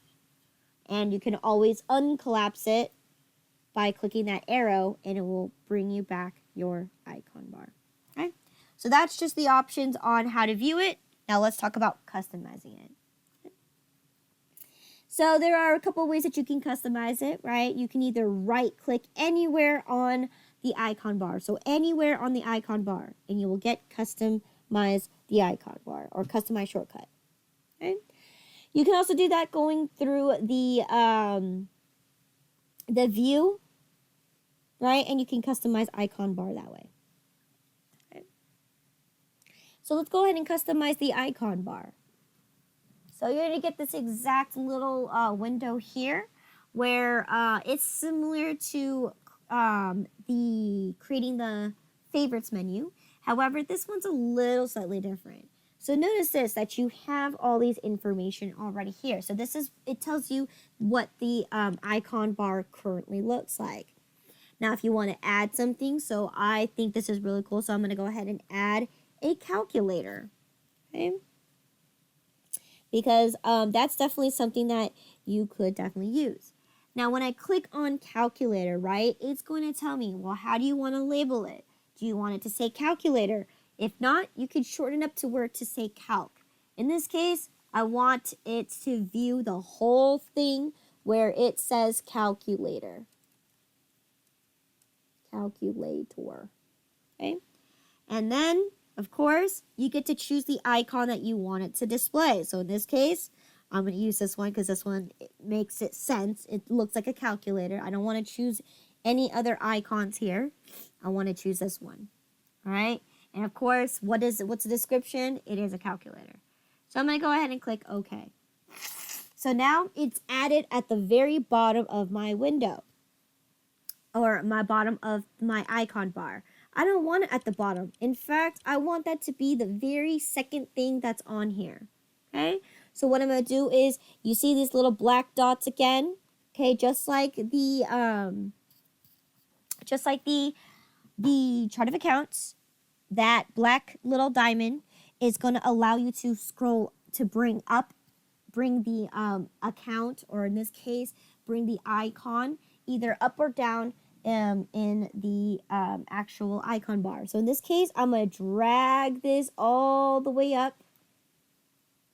And you can always uncollapse it by clicking that arrow and it will bring you back your icon bar. Okay? So that's just the options on how to view it. Now let's talk about customizing it. So there are a couple ways that you can customize it, right? You can either right click anywhere on the icon bar. So anywhere on the icon bar and you will get customize the icon bar or customize shortcut. Okay? You can also do that going through the view, right? And you can customize icon bar that way. Okay. So let's go ahead and customize the icon bar. So you're going to get this exact little window here where it's similar to the creating the favorites menu. However, this one's a little slightly different. So notice this, that you have all these information already here. So this is, it tells you what the icon bar currently looks like. Now, if you want to add something, so I think this is really cool. So I'm going to go ahead and add a calculator. Okay. Because that's definitely something that you could definitely use. Now, when I click on calculator, right, it's going to tell me, well, how do you want to label it? Do you want it to say calculator? If not, you could shorten up to where to say calc. In this case, I want it to view the whole thing where it says calculator. Calculator. Okay? And then, of course, you get to choose the icon that you want it to display. So in this case, I'm going to use this one because this one makes it sense. It looks like a calculator. I don't want to choose any other icons here. I want to choose this one. All right? And of course, what's the description? It is a calculator. So I'm going to go ahead and click OK. So now it's added at the very bottom of my window or my bottom of my icon bar. I don't want it at the bottom. In fact, I want that to be the very second thing that's on here. Okay? So what I'm going to do is, you see these little black dots again? Okay, just like the chart of accounts, that black little diamond is going to allow you to scroll to bring the account, or in this case, bring the icon either up or down in the actual icon bar. So in this case, I'm going to drag this all the way up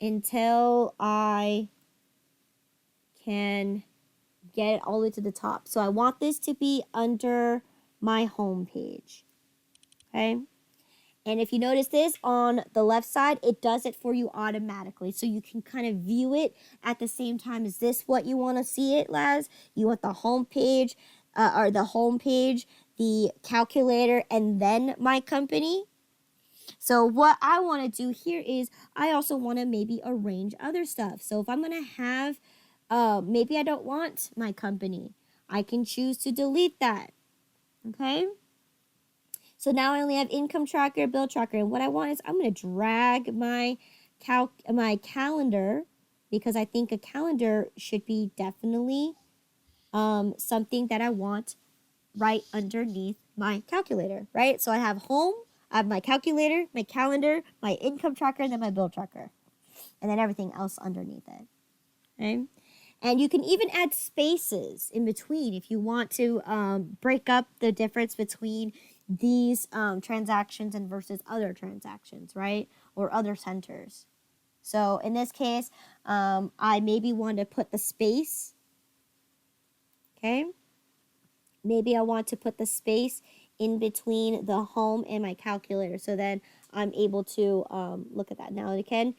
until I can get it all the way to the top. So I want this to be under my home page. Okay? And if you notice this on the left side, it does it for you automatically. So you can kind of view it at the same time. Is this what you want to see it as? You want the home page, the calculator, and then my company? So what I want to do here is I also want to maybe arrange other stuff. So if I'm going to have, maybe I don't want my company, I can choose to delete that. Okay? So now I only have income tracker, bill tracker. And what I want is I'm going to drag my calendar, because I think a calendar should be definitely something that I want right underneath my calculator, right? So I have home, I have my calculator, my calendar, my income tracker, and then my bill tracker. And then everything else underneath it. Okay? And you can even add spaces in between if you want to break up the difference between these transactions and versus other transactions, right? Or other centers. So in this case, I maybe want to put the space. Okay? Maybe I want to put the space in between the home and my calculator. So then I'm able to look at that. Now again,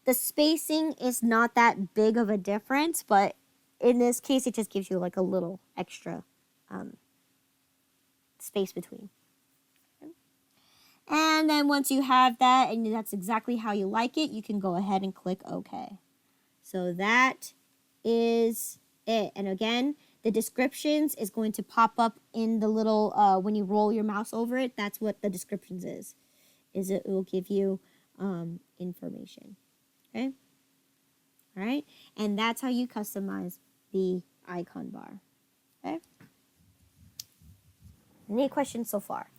the spacing is not that big of a difference, but in this case, it just gives you like a little extra space between. And then once you have that, and that's exactly how you like it, you can go ahead and click OK. So that is it. And again, the descriptions is going to pop up in the little, when you roll your mouse over it, that's what the descriptions is it will give you information. Okay? All right? And that's how you customize the icon bar. Okay? Any questions so far?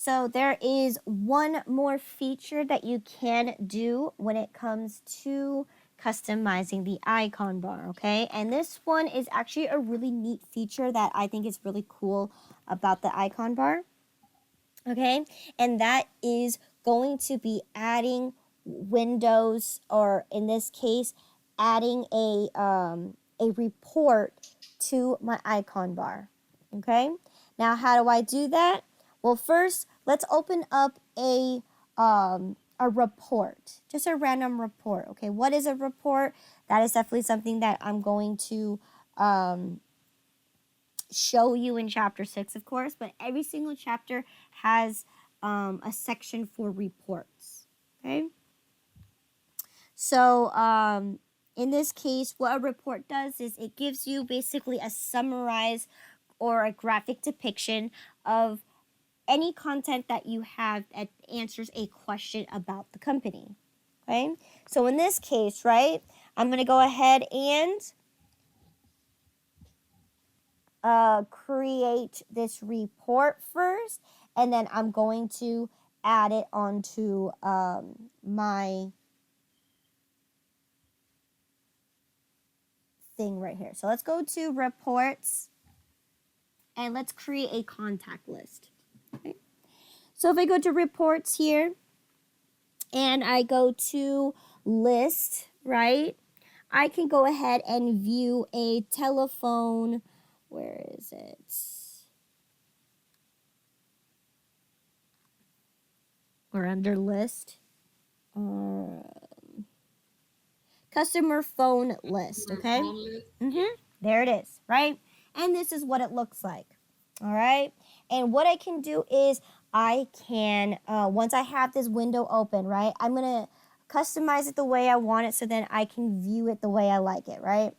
So there is one more feature that you can do when it comes to customizing the icon bar, okay? And this one is actually a really neat feature that I think is really cool about the icon bar, okay? And that is going to be adding windows, or in this case, adding a report to my icon bar, okay? Now, how do I do that? Well, first, let's open up a report, just a random report. Okay, what is a report? That is definitely something that I'm going to show you in chapter 6, of course. But every single chapter has a section for reports. Okay, so in this case, what a report does is it gives you basically a summarized or a graphic depiction of any content that you have that answers a question about the company. Okay, so in this case, right, I'm going to go ahead and create this report first, and then I'm going to add it onto my thing right here. So let's go to reports, and let's create a contact list. Okay. So if I go to reports here, and I go to list, right, I can go ahead and view a telephone. Where is it? Or under list. Customer phone list, okay? There it is, right? And this is what it looks like, all right? And what I can do is I can, once I have this window open, right, I'm going to customize it the way I want it so then I can view it the way I like it, right?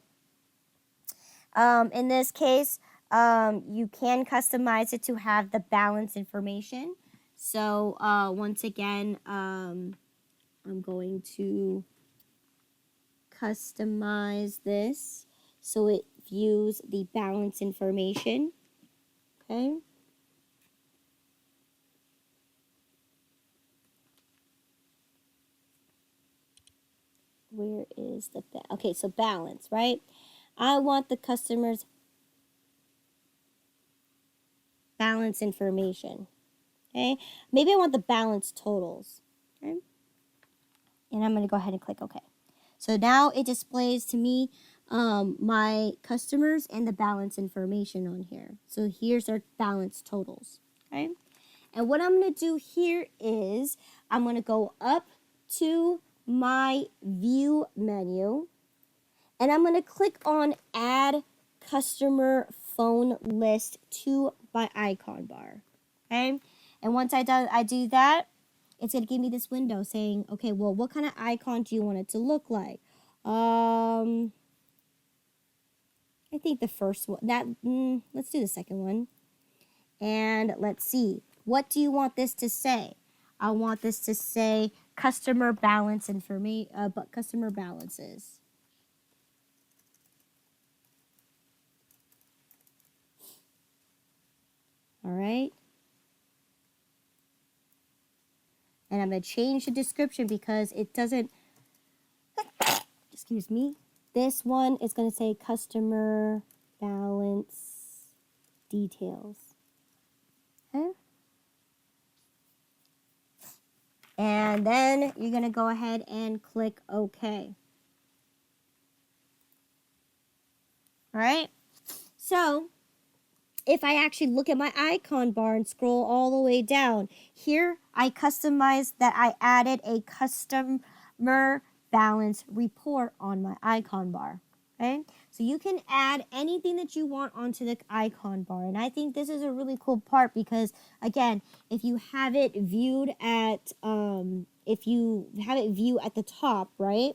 In this case, you can customize it to have the balance information. So once again, I'm going to customize this so it views the balance information. Okay. Where is the okay, so balance, right? I want the customer's balance information. Okay. Maybe I want the balance totals. Okay. And I'm going to go ahead and click OK. So now it displays to me my customers and the balance information on here. So here's our balance totals. Okay. And what I'm going to do here is I'm going to go up to my view menu, and I'm going to click on add customer phone list to my icon bar. Okay. And once I do that, it's going to give me this window saying, okay, well, what kind of icon do you want it to look like? I think the first one, let's do the second one. And let's see, what do you want this to say? I want this to say customer balance information, but customer balances. All right. And I'm going to change the description because it doesn't, excuse me. This one is going to say customer balance details. Okay. And then you're going to go ahead and click OK. All right. So if I actually look at my icon bar and scroll all the way down, here I customized that I added a customer balance report on my icon bar. Okay, so you can add anything that you want onto the icon bar. And I think this is a really cool part because, again, if you have it viewed at, the top, right?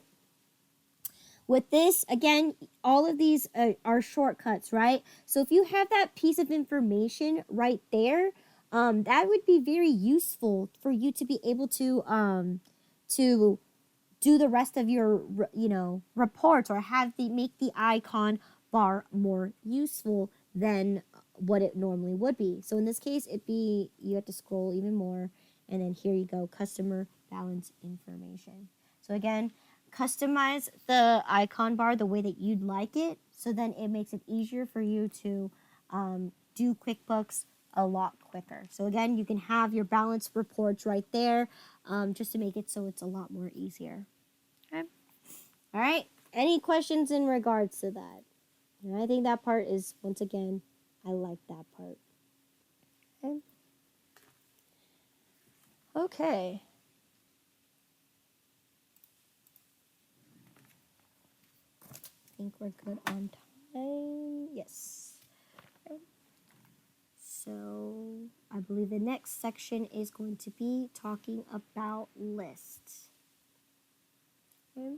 With this, again, all of these are shortcuts, right? So if you have that piece of information right there, that would be very useful for you to be able to do the rest of your, reports, or make the icon bar more useful than what it normally would be. So in this case, you have to scroll even more, and then here you go, customer balance information. So again, customize the icon bar the way that you'd like it, so then it makes it easier for you to do QuickBooks a lot quicker. So again, you can have your balance reports right there, just to make it so it's a lot more easier. Okay. All right. Any questions in regards to that? And I think that part is, once again, I like that part. Okay. Okay. I think we're good on time. Yes. Okay. So I believe the next section is going to be talking about lists. Okay.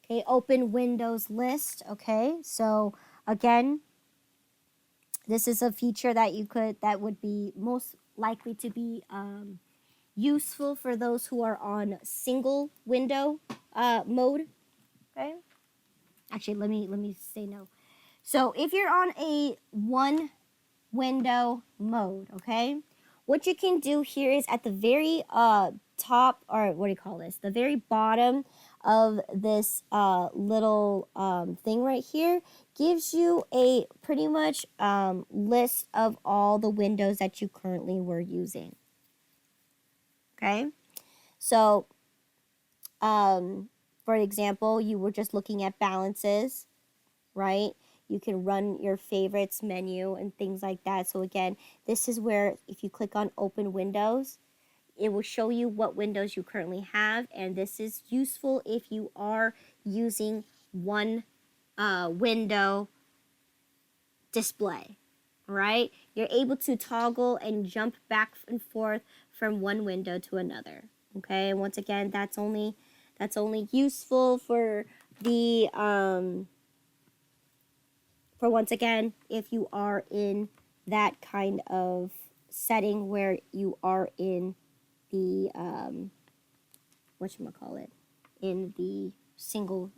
Okay, open Windows list. Okay, so again, this is a feature that would be most likely to be useful for those who are on single window mode. Okay. Actually, let me say no. So if you're on a one window mode, okay, what you can do here is at the very top, or what do you call this? The very bottom of this little thing right here gives you a pretty much list of all the windows that you currently were using. Okay, so for example, you were just looking at balances, right? You can run your favorites menu and things like that. So again, this is where if you click on open windows, it will show you what windows you currently have, and this is useful if you are using one window display, right? You're able to toggle and jump back and forth from one window to another. Okay, and once again, that's only useful for the once again, if you are in that kind of setting where you are in the whatchamacallit, in the single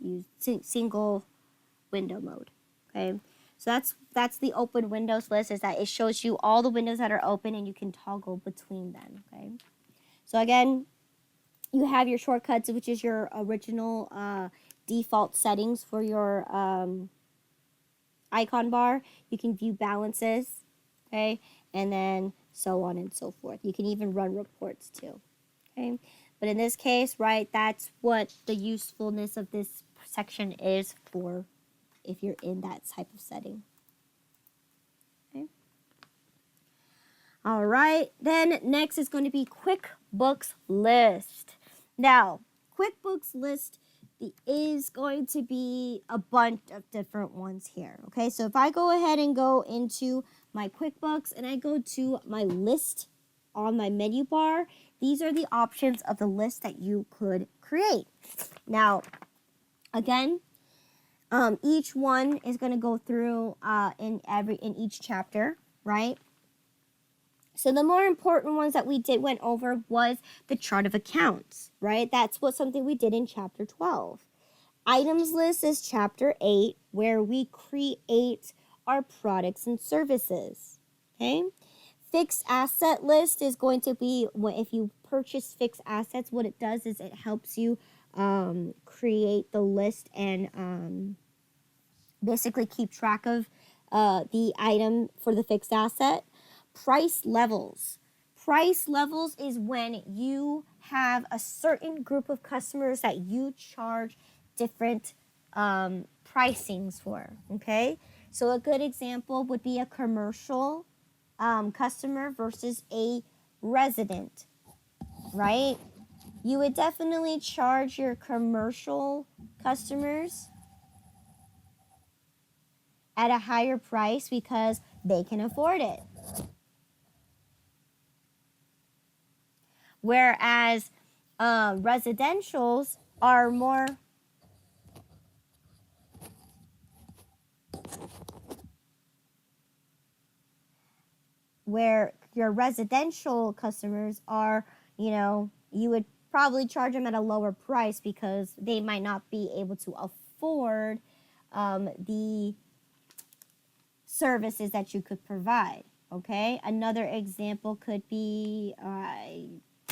window mode. Okay, so that's the open windows list, is that it shows you all the windows that are open and you can toggle between them. Okay, so again, you have your shortcuts, which is your original default settings for your icon bar. You can view balances, okay, and then so on and so forth. You can even run reports too, okay. But in this case, right, that's what the usefulness of this section is for if you're in that type of setting. Okay. All right, then next is going to be QuickBooks List. Now, QuickBooks List is going to be a bunch of different ones here. Okay, so if I go ahead and go into my QuickBooks and I go to my list on my menu bar, these are the options of the list that you could create. Now, again, each one is going to go through in each chapter, right? So the more important ones that we went over was the chart of accounts, right? That's something we did in chapter 12. Items list is chapter 8, where we create our products and services. Okay. Fixed asset list is going to be if you purchase fixed assets, what it does is it helps you create the list and basically keep track of the item for the fixed asset. price levels. Price levels is when you have a certain group of customers that you charge different pricings for, okay? So a good example would be a commercial customer versus a resident, right? You would definitely charge your commercial customers at a higher price because they can afford it. Whereas residentials are more where your residential customers are, you would probably charge them at a lower price because they might not be able to afford the services that you could provide. Okay, another example could be I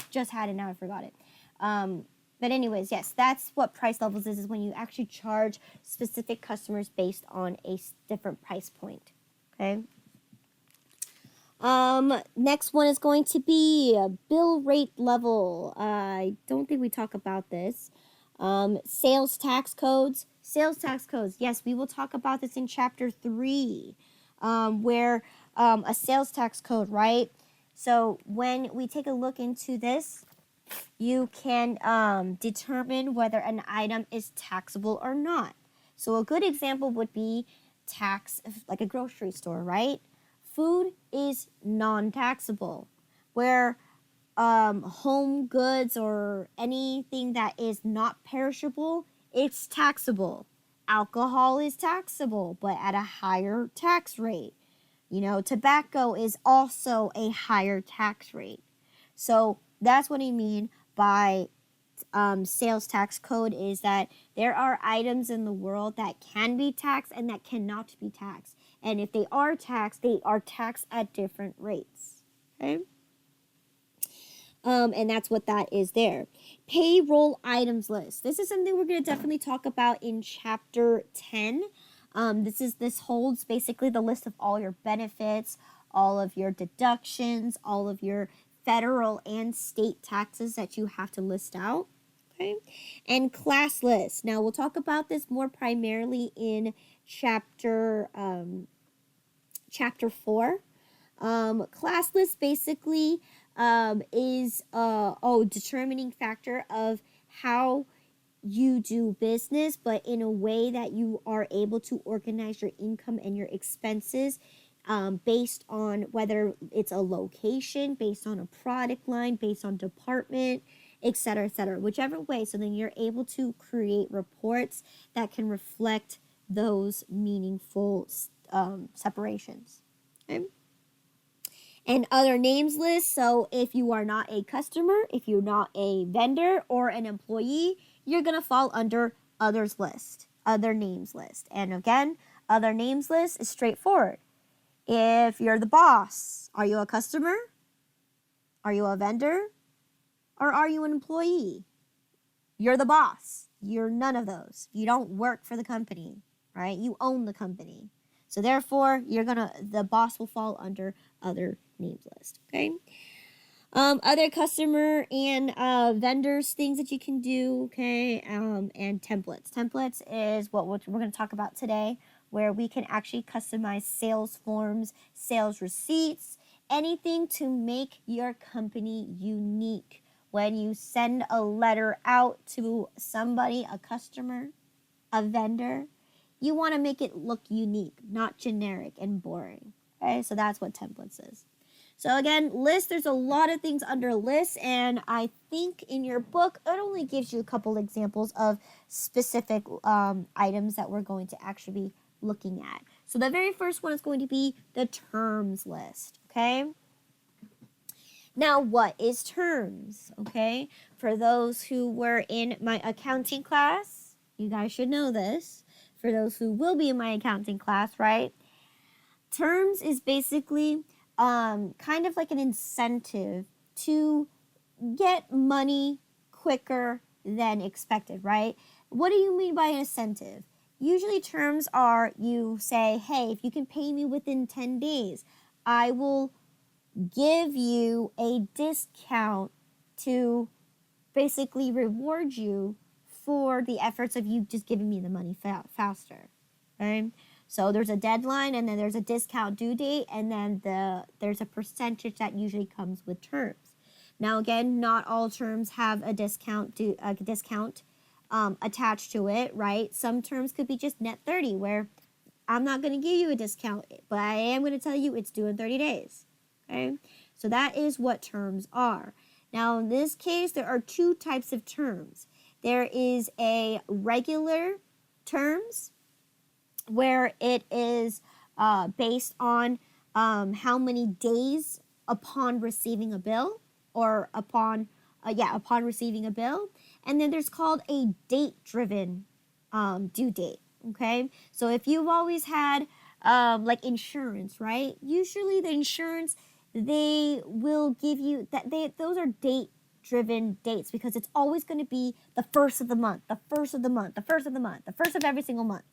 just had it, now I forgot it. But anyways, yes, that's what price levels is when you actually charge specific customers based on a different price point. Okay. Next one is going to be a bill rate level. I don't think we talk about this. Sales tax codes. Sales tax codes. Yes, we will talk about this in chapter 3, where a sales tax code, right? So when we take a look into this, you can determine whether an item is taxable or not. So a good example would be tax, like a grocery store, right? Food is non-taxable, where home goods or anything that is not perishable, it's taxable. Alcohol is taxable, but at a higher tax rate. Tobacco is also a higher tax rate. So that's what I mean by sales tax code, is that there are items in the world that can be taxed and that cannot be taxed. And if they are taxed at different rates. Okay? And that's what that is there. Payroll items list. This is something we're going to definitely talk about in chapter 10. This holds basically the list of all your benefits, all of your deductions, all of your federal and state taxes that you have to list out. Okay? And class list. Now we'll talk about this more primarily in chapter 4. Class list basically is a determining factor of how you do business, but in a way that you are able to organize your income and your expenses based on whether it's a location, based on a product line, based on department, etc., whichever way. So then you're able to create reports that can reflect those meaningful separations. Okay? And other names list. So if you are not a customer, if you're not a vendor or an employee, you're going to fall under others list, other names list. And again, other names list is straightforward. If you're the boss, are you a customer? Are you a vendor? Or are you an employee? You're the boss. You're none of those. You don't work for the company, right? You own the company. So therefore, the boss will fall under other names list, okay? Other customer and vendors, things that you can do, okay? And templates. Templates is what we're going to talk about today, where we can actually customize sales forms, sales receipts, anything to make your company unique. When you send a letter out to somebody, a customer, a vendor, you want to make it look unique, not generic and boring. Okay, so that's what templates is. So again, list, there's a lot of things under lists, and I think in your book, it only gives you a couple examples of specific items that we're going to actually be looking at. So the very first one is going to be the terms list, okay? Now, what is terms, okay? For those who were in my accounting class, you guys should know this. For those who will be in my accounting class, right? Terms is basically kind of like an incentive to get money quicker than expected, right? What do you mean by an incentive? Usually terms are, you say, hey, if you can pay me within 10 days, I will give you a discount to basically reward you for the efforts of you just giving me the money faster. Okay? So there's a deadline, and then there's a discount due date, and then there's a percentage that usually comes with terms. Now again, not all terms have a discount attached to it, right? Some terms could be just net 30, where I'm not going to give you a discount, but I am going to tell you it's due in 30 days. Okay? So that is what terms are. Now in this case, there are two types of terms. There is a regular terms, where it is based on how many days upon receiving a bill, or upon receiving a bill. And then there's called a date-driven due date. Okay, so if you've always had like insurance, right? Usually the insurance, they will give you those are date-driven dates, because it's always going to be the first of the month, the first of the month, the first of the month, the first of every single month.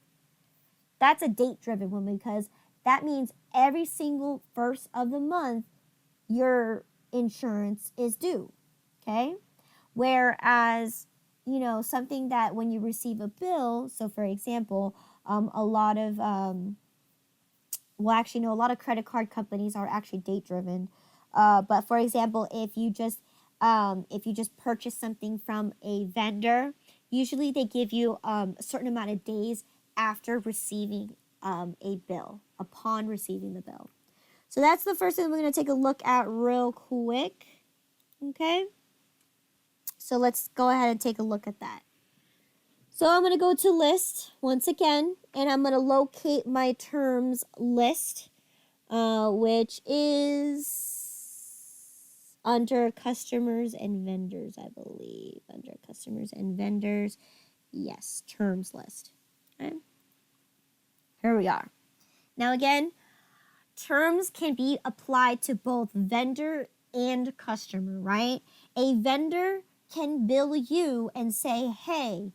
That's a date-driven one, because that means every single first of the month your insurance is due. Okay, whereas something that when you receive a bill, so for example, a lot of a lot of credit card companies are actually date driven. But for example, if you just purchase something from a vendor, usually they give you a certain amount of days after receiving a bill, upon receiving the bill. So that's the first thing we're going to take a look at real quick. Okay. So let's go ahead and take a look at that. So I'm going to go to list once again, and I'm going to locate my terms list, which is under customers and vendors, I believe. Under customers and vendors. Yes, terms list. Okay. Here we are. Now again, terms can be applied to both vendor and customer, right? A vendor can bill you and say, hey,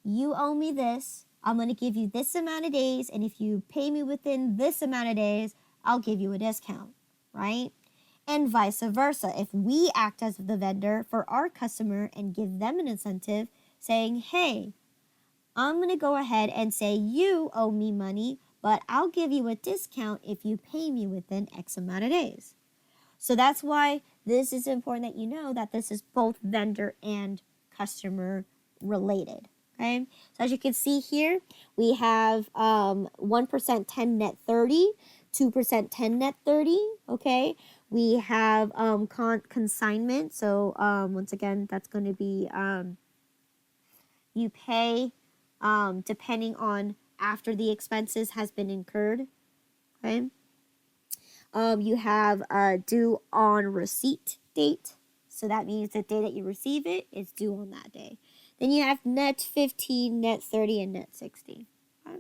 you owe me this. I'm going to give you this amount of days, and if you pay me within this amount of days, I'll give you a discount, right? And vice versa. If we act as the vendor for our customer and give them an incentive saying, hey, I'm going to go ahead and say you owe me money, but I'll give you a discount if you pay me within X amount of days. So that's why this is important that you know that this is both vendor and customer related. Okay, so as you can see here, we have 1% 10 net 30, 2% 10 net 30. Okay, we have consignment. So once again, that's going to be you pay depending on after the expenses has been incurred. Okay. You have due on receipt date. So that means the day that you receive it, it's due on that day. Then you have net 15, net 30, and net 60. Okay.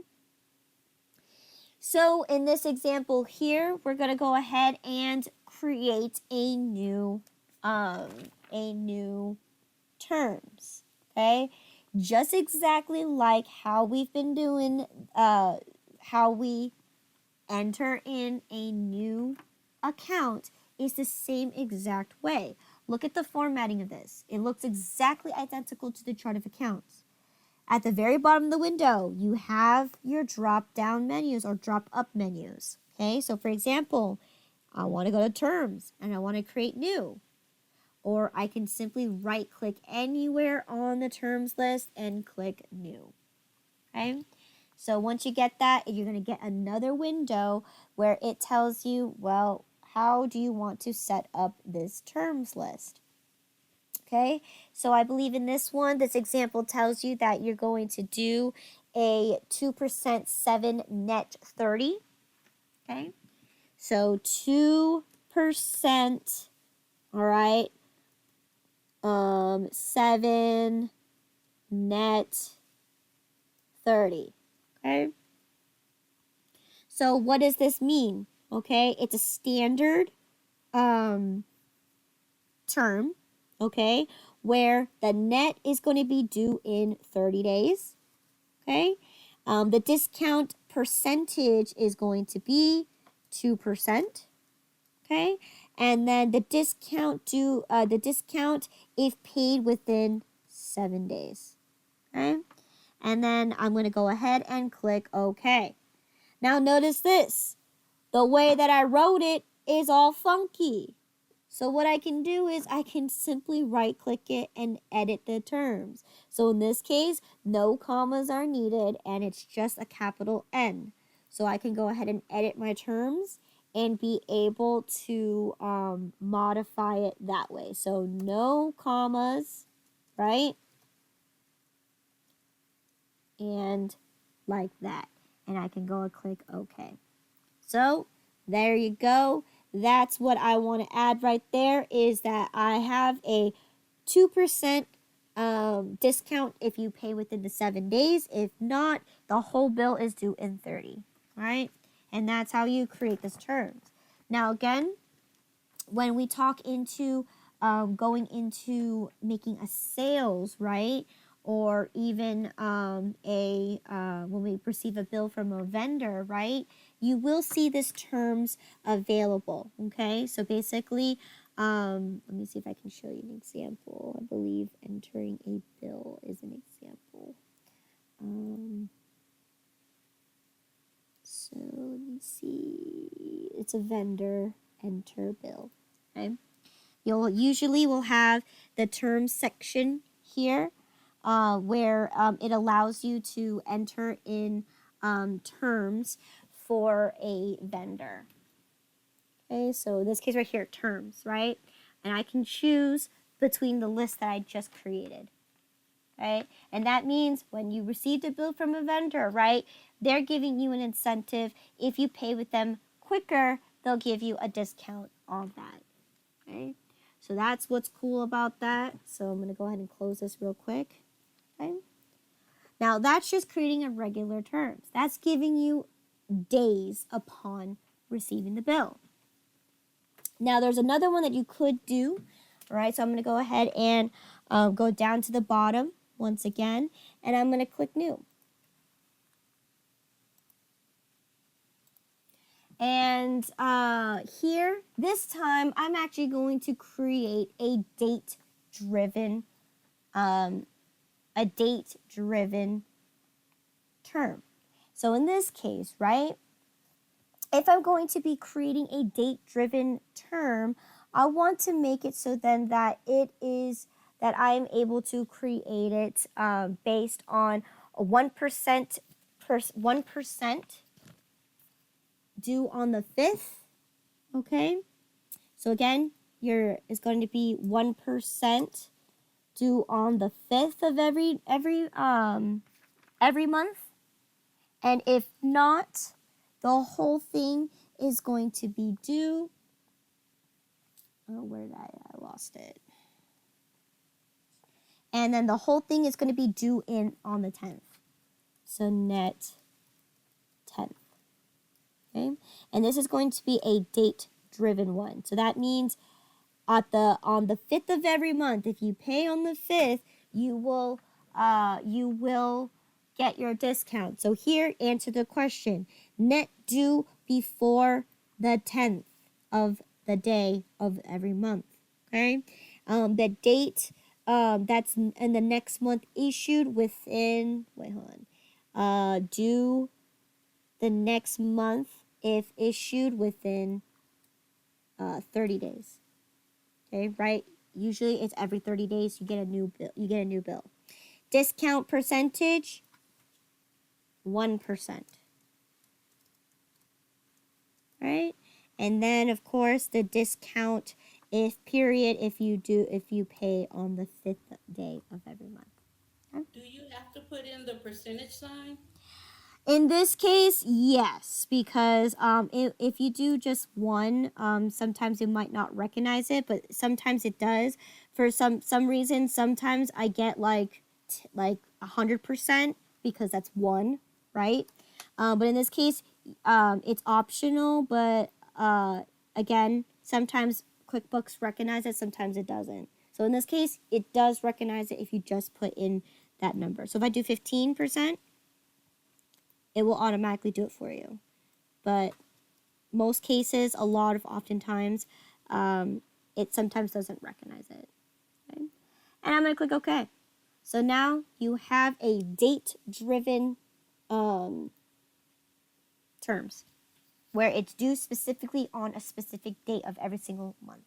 So in this example here, we're going to go ahead and create a new terms. Okay. Just exactly like how we've been doing, how we enter in a new account is the same exact way. Look at the formatting of this. It looks exactly identical to the chart of accounts. At the very bottom of the window, you have your drop-down menus or drop-up menus. Okay, so for example, I want to go to terms and I want to create new. Or I can simply right-click anywhere on the terms list and click new. Okay. So once you get that, you're going to get another window where it tells you, well, how do you want to set up this terms list? Okay, so I believe in this one, this example tells you that you're going to do a 2% 7 net 30. Okay, so 2%, all right, 7 net 30. Okay. So what does this mean? Okay, it's a standard term, okay, where the net is going to be due in 30 days. Okay. The discount percentage is going to be 2%. Okay. And then the discount if paid within 7 days. Okay? And then I'm going to go ahead and click OK. Now notice this. The way that I wrote it is all funky. So what I can do is I can simply right click it and edit the terms. So in this case, no commas are needed and it's just a capital N. So I can go ahead and edit my terms and be able to modify it that way. So no commas, right? And like that. And I can go and click OK. So there you go. That's what I want to add right there, is that I have a 2% discount if you pay within the 7 days. If not, the whole bill is due in 30, right? And that's how you create this terms. Now again, when we talk into going into making a sales, right? Or even when we receive a bill from a vendor, right? You will see this terms available, okay? So basically, let me see if I can show you an example. I believe entering a bill is an example. So let me see. It's a vendor, enter bill, okay? You'll usually will have the terms section here where it allows you to enter in terms for a vendor. Okay, so in this case right here, terms, right? And I can choose between the list that I just created, right? And that means when you received a bill from a vendor, right, they're giving you an incentive. If you pay with them quicker, they'll give you a discount on that, okay? So that's what's cool about that. So I'm going to go ahead and close this real quick, okay? Now that's just creating a regular terms. That's giving you days upon receiving the bill. Now there's another one that you could do, all right? So I'm going to go ahead and go down to the bottom once again, and I'm going to click new. And here, this time, I'm actually going to create a date-driven term. So in this case, right, if I'm going to be creating a date-driven term, I want to make it so then that it is that I am able to create it based on a 1% due on the 5th. Okay, so again, is going to be 1% due on the 5th of every month, and if not, the whole thing is going to be due. Oh, where did I lost it? And then the whole thing is going to be due on the 10th. So net 10th. Okay, and this is going to be a date-driven one. So that means on the 5th of every month, if you pay on the 5th, you will get your discount. So here, answer the question: net due before the 10th of the day of every month. Okay, the date that's in the next month issued within. Wait, hold on. Due the next month if issued within 30 days. Okay, right? Usually it's every 30 days you get a new bill. You get a new bill. Discount percentage 1%. Right? And then of course the discount if you pay on the 5th day of every month. Okay? Do you have to put in the percentage sign? In this case, yes, because if you do just one, sometimes you might not recognize it, but sometimes it does. For some reason, sometimes I get like 100% because that's one, right? But in this case, it's optional. But again, sometimes QuickBooks recognize it, sometimes it doesn't. So in this case, it does recognize it if you just put in that number. So if I do 15%. It will automatically do it for you. But most cases, oftentimes, it sometimes doesn't recognize it. Okay? And I'm going to click OK. So now you have a date-driven terms where it's due specifically on a specific date of every single month,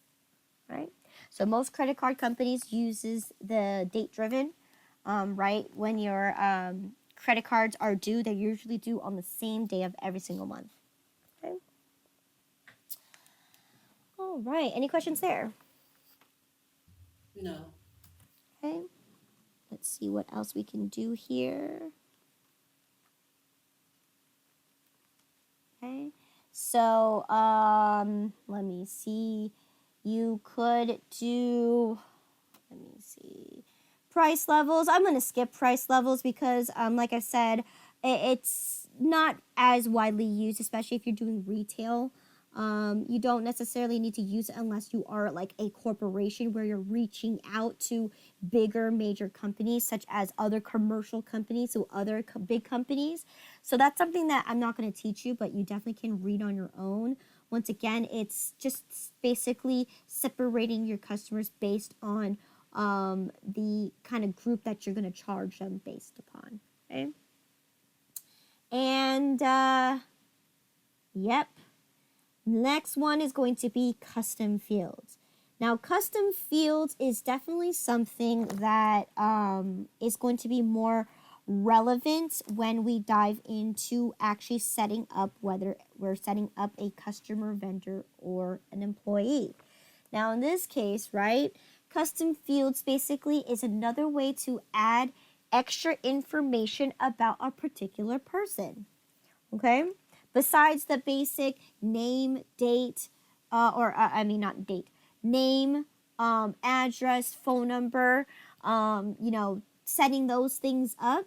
right? So most credit card companies uses the date-driven, right? When your credit cards are due, they're usually due on the same day of every single month. Okay. All right. Any questions there? No. Okay. Let's see what else we can do here. Okay. So, let me see. You could do, let me see, price levels. I'm going to skip price levels because, like I said, it's not as widely used, especially if you're doing retail. You don't necessarily need to use it unless you are like a corporation where you're reaching out to bigger major companies such as other commercial companies, so other big companies. So that's something that I'm not going to teach you, but you definitely can read on your own. Once again, it's just basically separating your customers based on the kind of group that you're going to charge them based upon. Okay. And yep. Next one is going to be custom fields. Now, custom fields is definitely something that is going to be more relevant when we dive into actually setting up whether we're setting up a customer, vendor, or an employee. Now, in this case, right, custom fields basically is another way to add extra information about a particular person. Okay? Besides the basic name, date, not date, name, address, phone number, setting those things up,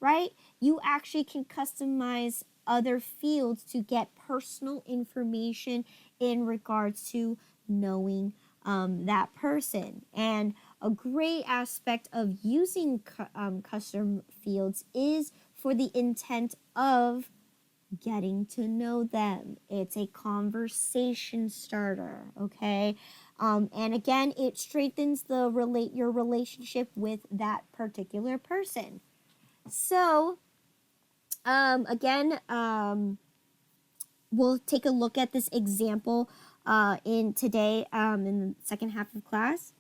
right? You actually can customize other fields to get personal information in regards to knowing that person. And a great aspect of using custom fields is for the intent of getting to know them. It's a conversation starter, okay? And again, it strengthens your relationship with that particular person. So, again, we'll take a look at this example in the second half of class.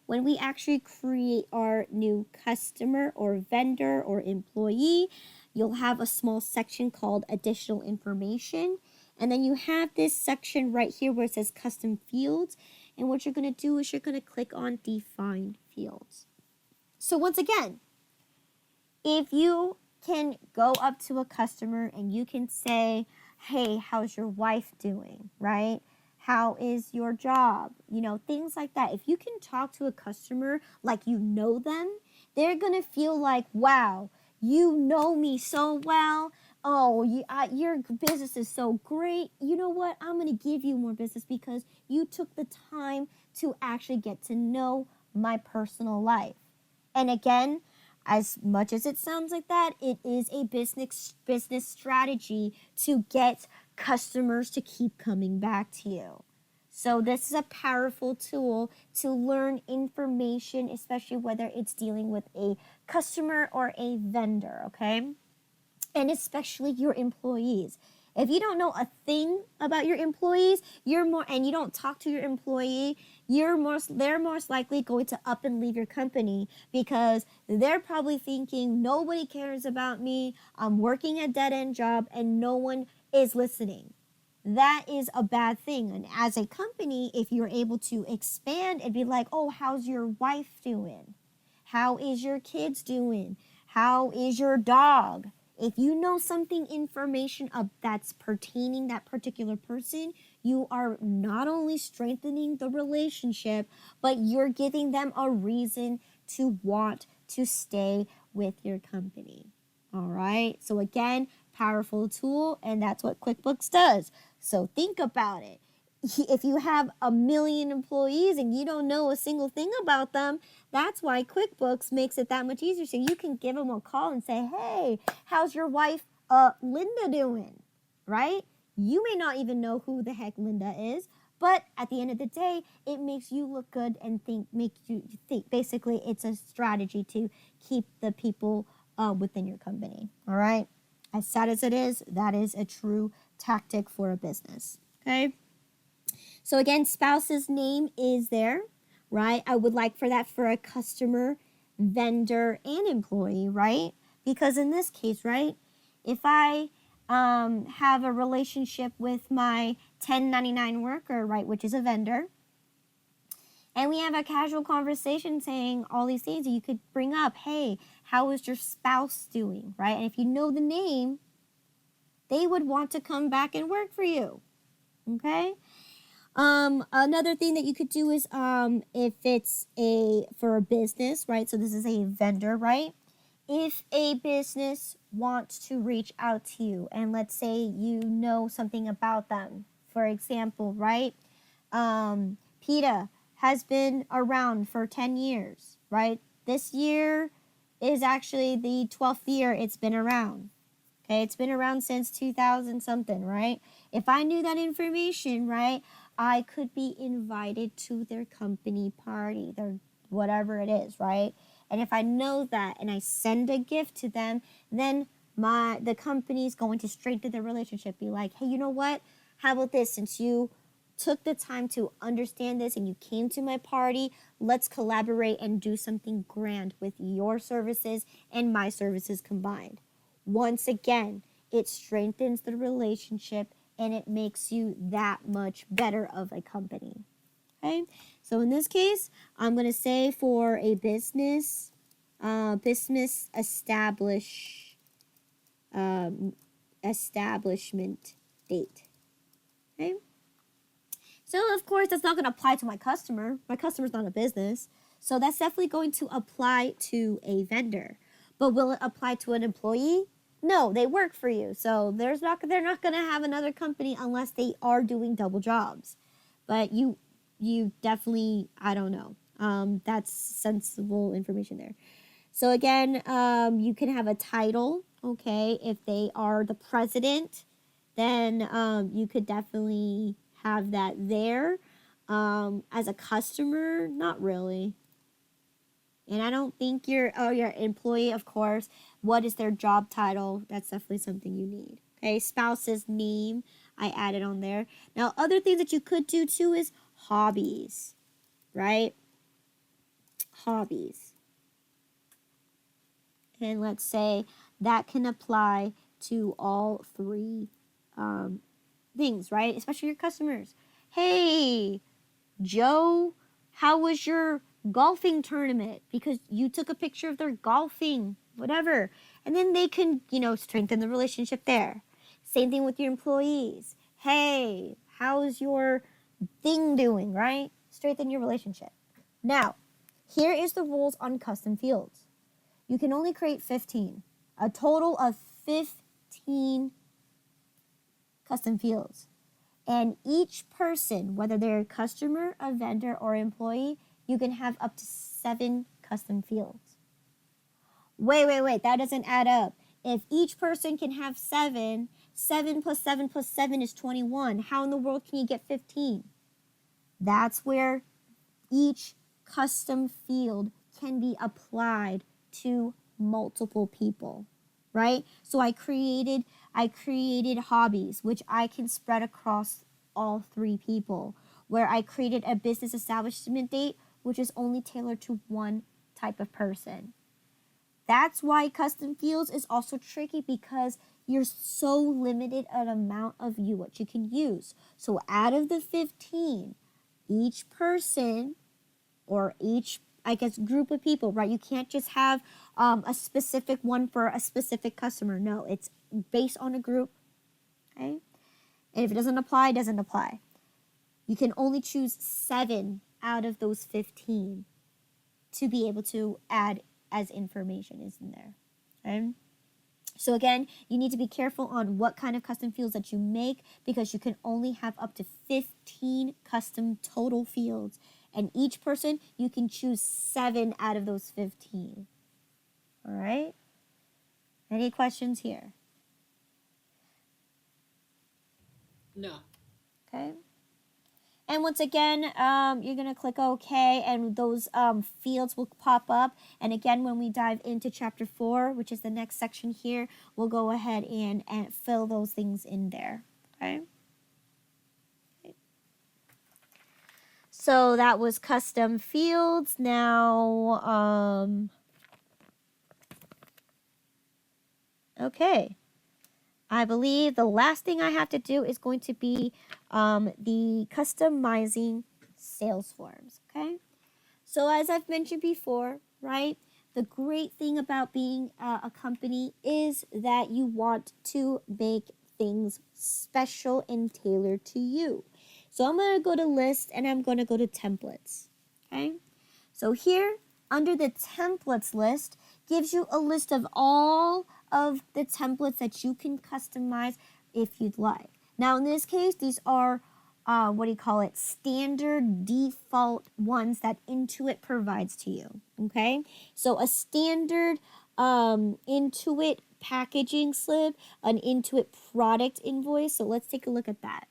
When we actually create our new customer or vendor or employee, you'll have a small section called additional information. And then you have this section right here where it says custom fields. And what you're going to do is you're going to click on define fields. So once again, if you can go up to a customer and you can say, hey, how's your wife doing, right? How is your job? Things like that. If you can talk to a customer like you know them, they're going to feel like, wow, you know me so well. Oh, your business is so great. You know what? I'm going to give you more business because you took the time to actually get to know my personal life. And again, as much as it sounds like that, it is a business strategy to get customers to keep coming back to you. So this is a powerful tool to learn information, especially whether it's dealing with a customer or a vendor, okay? And especially your employees. If you don't know a thing about your employees, and you don't talk to your employee, they're most likely going to up and leave your company because they're probably thinking, nobody cares about me, I'm working a dead-end job, and no one is listening. That is a bad thing. And as a company, if you're able to expand and be like, oh, how's your wife doing? How is your kids doing? How is your dog? If you know information that's pertaining that particular person, you are not only strengthening the relationship, but you're giving them a reason to want to stay with your company. All right. So again, powerful tool, and that's what QuickBooks does. So think about it. If you have 1 million employees and you don't know a single thing about them, that's why QuickBooks makes it that much easier. So you can give them a call and say, hey, how's your wife, Linda, doing? Right? You may not even know who the heck Linda is, but at the end of the day, it makes you look good and make you think. Basically, it's a strategy to keep the people within your company. All right. As sad as it is, that is a true tactic for a business. Okay. So again, spouse's name is there, right? I would like for that for a customer, vendor, and employee, right? Because in this case, right, if I have a relationship with my 1099 worker, right, which is a vendor, and we have a casual conversation saying all these things, you could bring up, hey, how is your spouse doing, right? And if you know the name, they would want to come back and work for you, okay? Another thing that you could do is if it's for a business, right? So this is a vendor, right? If a business wants to reach out to you and let's say you know something about them, for example, right? PETA has been around for 10 years, right? This year is actually the 12th year it's been around. Okay, it's been around since 2000 something, right? If I knew that information, right, I could be invited to their company party, their whatever it is, right? And if I know that and I send a gift to them, then the company is going to strengthen the relationship. Be like, hey, you know what? How about this? Since you took the time to understand this and you came to my party, let's collaborate and do something grand with your services and my services combined. Once again, it strengthens the relationship and it makes you that much better of a company. Okay, so in this case, I'm going to say for a business establishment date. Okay, so of course that's not going to apply to my customer. My customer's not a business, so that's definitely going to apply to a vendor. But will it apply to an employee? No, they work for you, so they're not going to have another company unless they are doing double jobs. But you definitely, I don't know. That's sensible information there. So again, you can have a title. Okay, if they are the president, then you could definitely have that there. As a customer, not really. And I don't think your employee, of course, what is their job title? That's definitely something you need. Okay, spouse's name, I added on there. Now, other things that you could do too is hobbies, right? Hobbies. And let's say that can apply to all three things, right? Especially your customers. Hey, Joe, how was your golfing tournament? Because you took a picture of their golfing, whatever. And then they can, strengthen the relationship there. Same thing with your employees. Hey, how's your thing doing, right? Strengthen your relationship. Now, here is the rules on custom fields. You can only create 15, a total of 15 custom fields. And each person, whether they're a customer, a vendor, or employee, you can have up to 7 custom fields. Wait, that doesn't add up. If each person can have 7, 7 plus 7 plus 7 is 21. How in the world can you get 15? That's where each custom field can be applied to multiple people, right? So I created hobbies, which I can spread across all 3 people, where I created a business establishment date, which is only tailored to one type of person. That's why custom fields is also tricky, because you're so limited an amount of what you can use. So out of the 15, each person or each, group of people, right? You can't just have a specific one for a specific customer. No, it's based on a group, okay? And if it doesn't apply, it doesn't apply. You can only choose 7 out of those 15 to be able to add as information is in there, okay? So again, you need to be careful on what kind of custom fields that you make, because you can only have up to 15 custom total fields. And each person, you can choose 7 out of those 15. All right? Any questions here? No. Okay. And once again, you're going to click OK, and those fields will pop up. And again, when we dive into chapter 4, which is the next section here, we'll go ahead and fill those things in there. Okay. So that was custom fields. Now, okay. I believe the last thing I have to do is going to be the customizing sales forms, okay? So as I've mentioned before, right, the great thing about being a company is that you want to make things special and tailored to you. So I'm going to go to list and I'm going to go to templates, okay? So here, under the templates list, gives you a list of all of the templates that you can customize if you'd like. Now, in this case, these are, standard default ones that Intuit provides to you, okay? So a standard Intuit packaging slip, an Intuit product invoice. So let's take a look at that,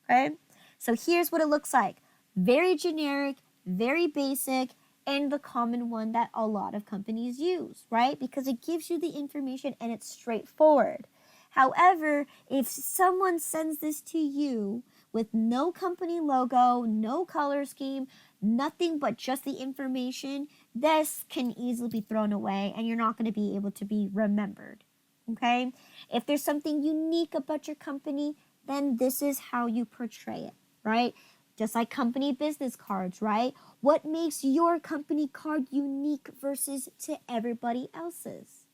okay? So here's what it looks like. Very generic, very basic, and the common one that a lot of companies use, right? Because it gives you the information and it's straightforward. However, if someone sends this to you with no company logo, no color scheme, nothing but just the information, this can easily be thrown away and you're not going to be able to be remembered, okay? If there's something unique about your company, then this is how you portray it, right? Just like company business cards, right? What makes your company card unique versus to everybody else's?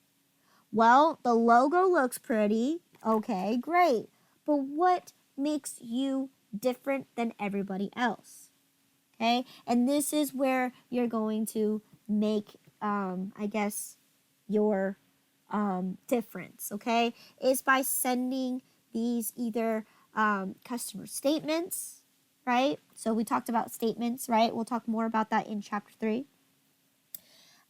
Well, the logo looks pretty. Okay, great. But what makes you different than everybody else? Okay, and this is where you're going to make, your difference, okay? Is by sending these either customer statements, right? So we talked about statements, right? We'll talk more about that in chapter 3.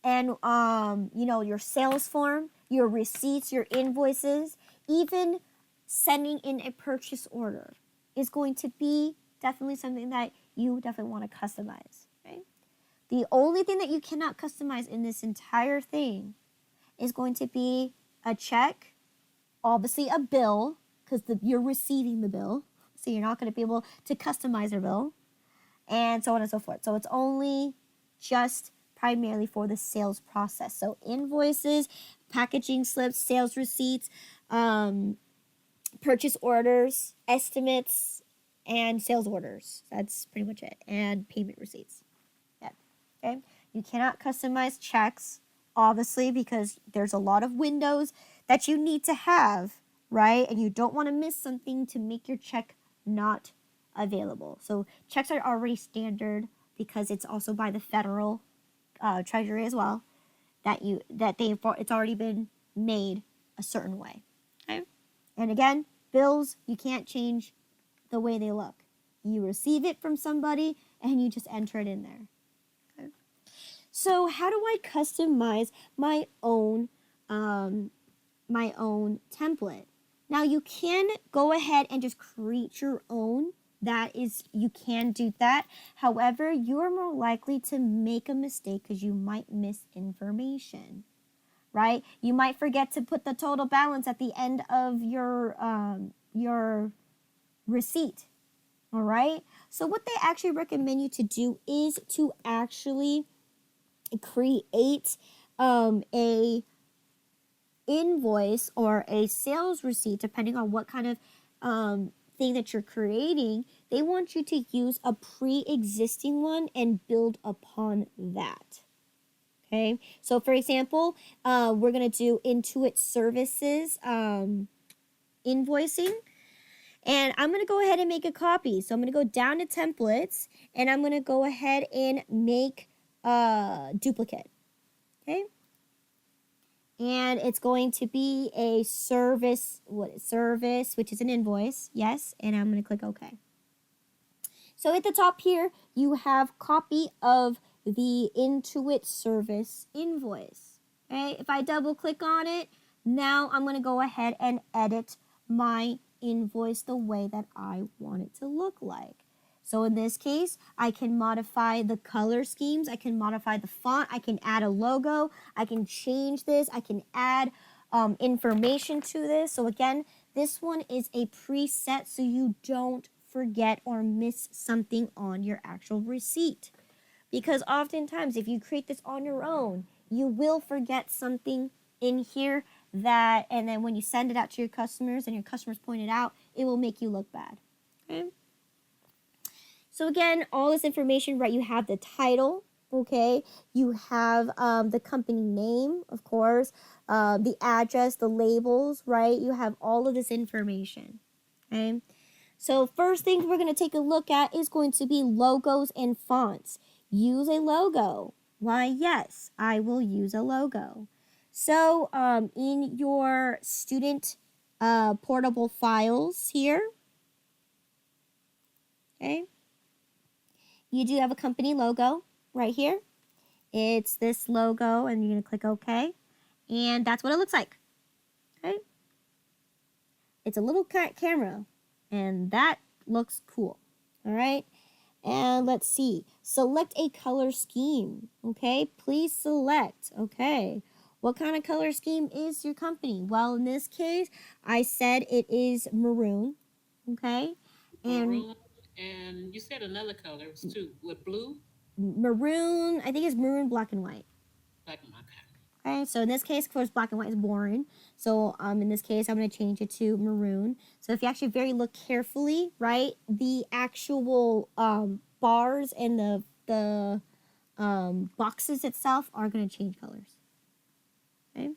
And, your sales form, your receipts, your invoices, even sending in a purchase order is going to be definitely something that you definitely want to customize, right? The only thing that you cannot customize in this entire thing is going to be a check, obviously a bill, because you're receiving the bill, so you're not going to be able to customize your bill, and so on and so forth. So it's only just primarily for the sales process. So invoices, packaging slips, sales receipts, purchase orders, estimates, and sales orders. That's pretty much it. And payment receipts. Yeah. Okay. You cannot customize checks, obviously, because there's a lot of windows that you need to have, right? And you don't want to miss something to make your check not available. So checks are already standard because it's also by the federal treasury as well. It's already been made a certain way. Okay. And again, bills, you can't change the way they look. You receive it from somebody and you just enter it in there. Okay. So how do I customize my own template? Now you can go ahead and just create your own. You can do that. However, you're more likely to make a mistake because you might miss information, right? You might forget to put the total balance at the end of your receipt, all right? So what they actually recommend you to do is to actually create a invoice or a sales receipt, depending on what kind of thing that you're creating. They want you to use a pre-existing one and build upon that. Okay, so for example, we're going to do Intuit Services invoicing. And I'm going to go ahead and make a copy. So I'm going to go down to templates and I'm going to go ahead and make a duplicate. Okay. And it's going to be a service, which is an invoice. Yes. And I'm going to click OK. So at the top here, you have copy of the Intuit Service invoice. Okay. If I double click on it, now I'm going to go ahead and edit my invoice the way that I want it to look like. So in this case, I can modify the color schemes, I can modify the font, I can add a logo, I can change this, I can add information to this. So again, this one is a preset so you don't forget or miss something on your actual receipt. Because oftentimes, if you create this on your own, you will forget something in here that, and then when you send it out to your customers and your customers point it out, it will make you look bad. Okay? So again, all this information, right? You have the title, okay? You have the company name, of course, the address, the labels, right? You have all of this information, okay? So first thing we're going to take a look at is going to be logos and fonts. Use a logo. Why, yes, I will use a logo. So in your student portable files here, okay, you do have a company logo right here. It's this logo, and you're going to click OK. And that's what it looks like. Okay? It's a little camera, and that looks cool. All right? And let's see. Select a color scheme. Okay? Please select. Okay. What kind of color scheme is your company? Well, in this case, I said it is maroon. Okay? And Maroon, and you said another color. It was two. With blue? maroon, I think it's maroon, black, and white. Black and white. Okay, so in this case, of course, black and white is boring. So in this case, I'm going to change it to maroon. So if you actually look carefully, right, the actual bars and the boxes itself are going to change colors. Okay.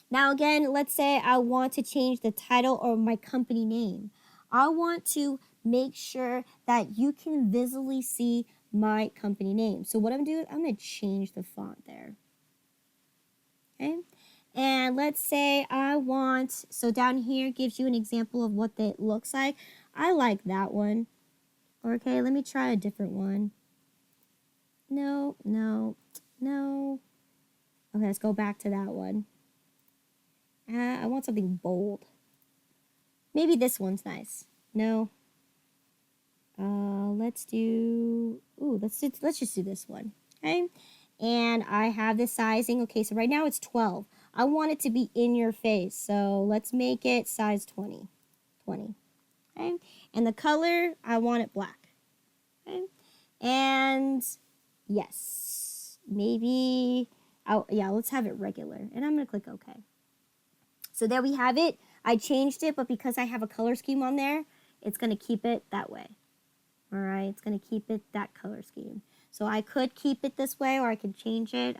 Now again, let's say I want to change the title or my company name. I want to make sure that you can visually see my company name. So what I'm doing, I'm going to change the font there. Okay, and let's say I want, so down here gives you an example of what that looks like. I like that one. Okay, let me try a different one. No. Okay, let's go back to that one. I want something bold. Maybe this one's nice. No. Let's just do this one. Okay. And I have the sizing. Okay, so right now it's 12. I want it to be in your face. So let's make it size 20. 20. Okay. And the color, I want it black. Okay. And yes, maybe, let's have it regular. And I'm going to click OK. So there we have it. I changed it, but because I have a color scheme on there, it's going to keep it that way. All right, it's going to keep it that color scheme. So I could keep it this way, or I could change it.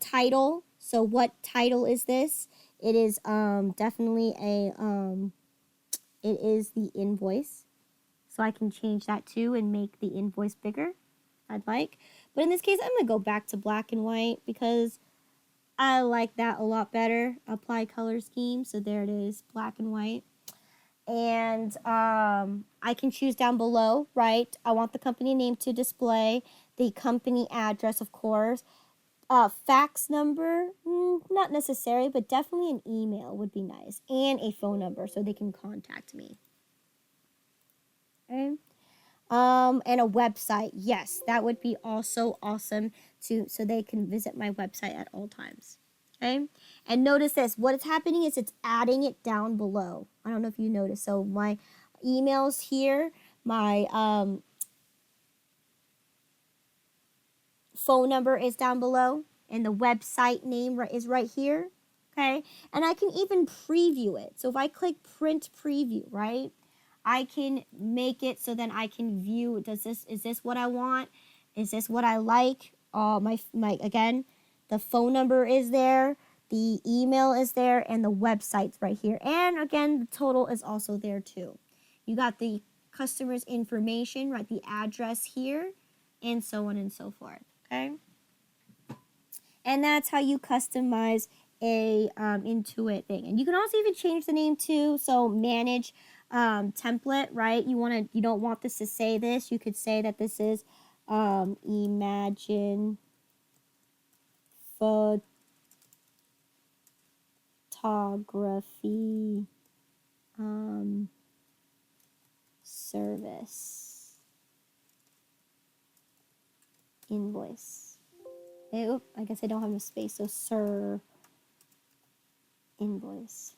Title. So what title is this? It is definitely it is the invoice. So I can change that too and make the invoice bigger if I'd like. But in this case, I'm going to go back to black and white because I like that a lot better. Apply color scheme. So there it is, black and white. And I can choose down below, right? I want the company name to display, the company address, of course. Fax number, not necessary, but definitely an email would be nice. And a phone number so they can contact me. Okay. And a website. Yes, that would be also awesome so they can visit my website at all times. Okay, and notice this. What is happening is it's adding it down below. I don't know if you noticed. So my emails here, my phone number is down below, and the website name is right here. Okay, and I can even preview it. So if I click print preview, right, I can make it so then I can view. Is this what I want? Is this what I like? Again, the phone number is there, the email is there, and the website's right here. And again, the total is also there too. You got the customer's information, right? The address here, and so on and so forth. Okay. And that's how you customize a Intuit thing. And you can also even change the name too. So manage template, right? You don't want this to say this. You could say that this is Imagine photography service invoice. Oh, I guess I don't have a space, so sir invoice.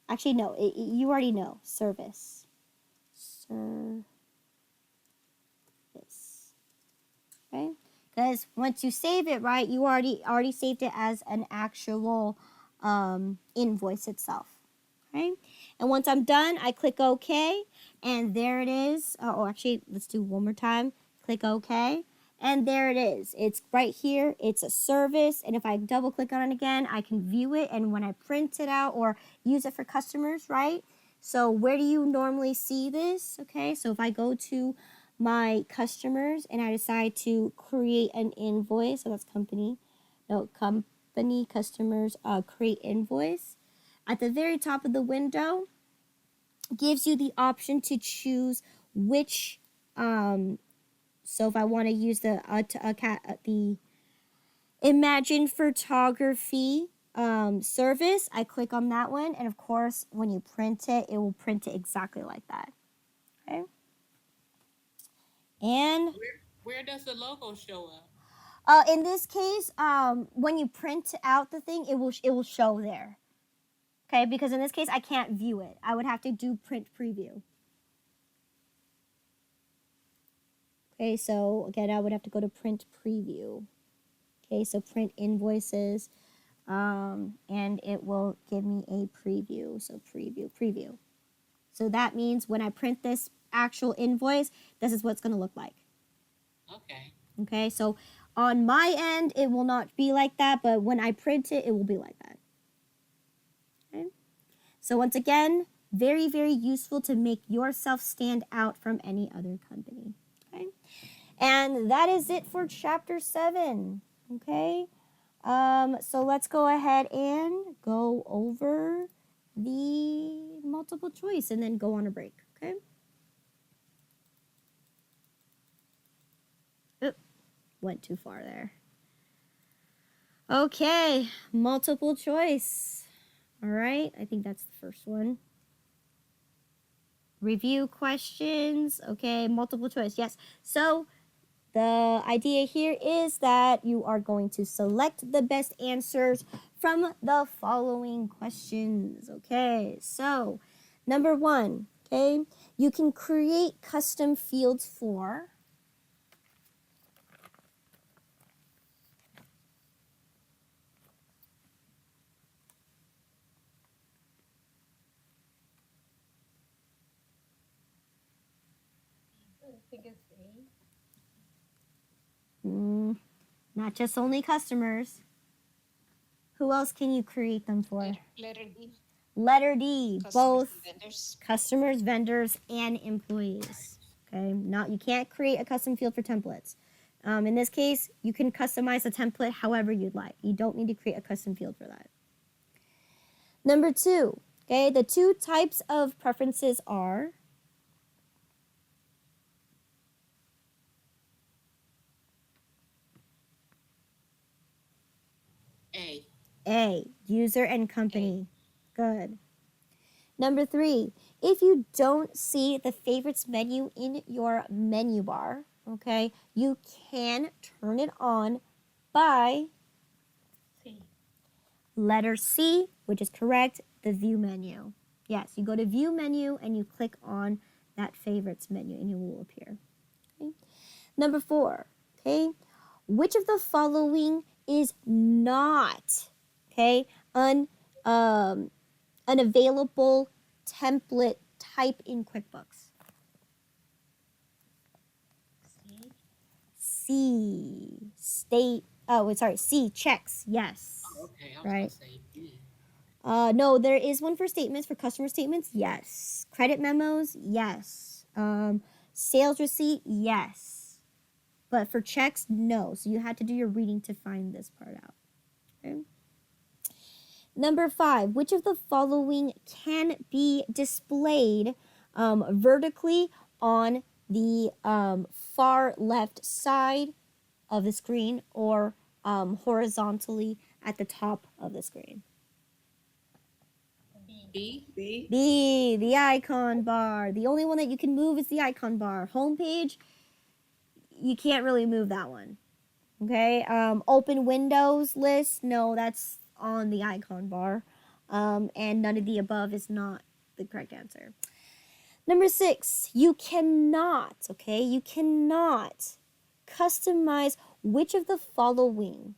Actually, no, you already know. Service. Service. Okay? Because once you save it, right, you already saved it as an actual invoice itself. Okay? And once I'm done, I click OK, and there it is. Oh, actually, let's do one more time. Click OK. And there it is. It's right here. It's a service. And if I double click on it again, I can view it. And when I print it out or use it for customers, right? So where do you normally see this? Okay, so if I go to my customers and I decide to create an invoice, so that's company customers, create invoice. At the very top of the window, gives you the option to choose which so if I want to use the Imagine Photography service, I click on that one, and of course, when you print it, it will print it exactly like that. Okay. And Where does the logo show up? in this case, when you print out the thing, it will show there. Okay, because in this case, I can't view it. I would have to do print preview. Okay, so again, I would have to go to print preview. Okay, so print invoices, and it will give me a preview. So preview. So that means when I print this actual invoice, this is what it's going to look like. Okay. Okay, so on my end, it will not be like that, but when I print it, it will be like that. Okay, so once again, very, very useful to make yourself stand out from any other company. Okay, and that is it for chapter 7. Okay, so let's go ahead and go over the multiple choice and then go on a break. Okay. Oop, went too far there. Okay, multiple choice. All right, I think that's the first one. Review questions. Okay, multiple choice. Yes. So the idea here is that you are going to select the best answers from the following questions. Okay, so number 1, okay, you can create custom fields for I think it's A. not just only customers. Who else can you create them for? Letter D. Letter D, Customers both and vendors. customers, vendors, and employees. Okay, you can't create a custom field for templates. In this case, you can customize a template however you'd like. You don't need to create a custom field for that. Number 2, okay, the 2 types of preferences are A, user and company. Good. Number 3, if you don't see the favorites menu in your menu bar, okay, you can turn it on by C. letter C, which is correct, the view menu. Yes, you go to view menu and you click on that favorites menu and it will appear. Okay. Number 4, okay, which of the following is not, okay, unavailable template type in QuickBooks? C. C, checks, yes. Oh, okay. I was Right. gonna say B. No, there is one for statements, for customer statements, yes. Credit memos, yes. Sales receipt, yes. But for checks, no. So you had to do your reading to find this part out. Okay. Number 5, which of the following can be displayed vertically on the far left side of the screen or horizontally at the top of the screen? B. B, the icon bar. The only one that you can move is the icon bar. Homepage, you can't really move that one. Okay, open windows list, no, that's on the icon bar. And none of the above is not the correct answer. Number 6, you cannot customize which of the following.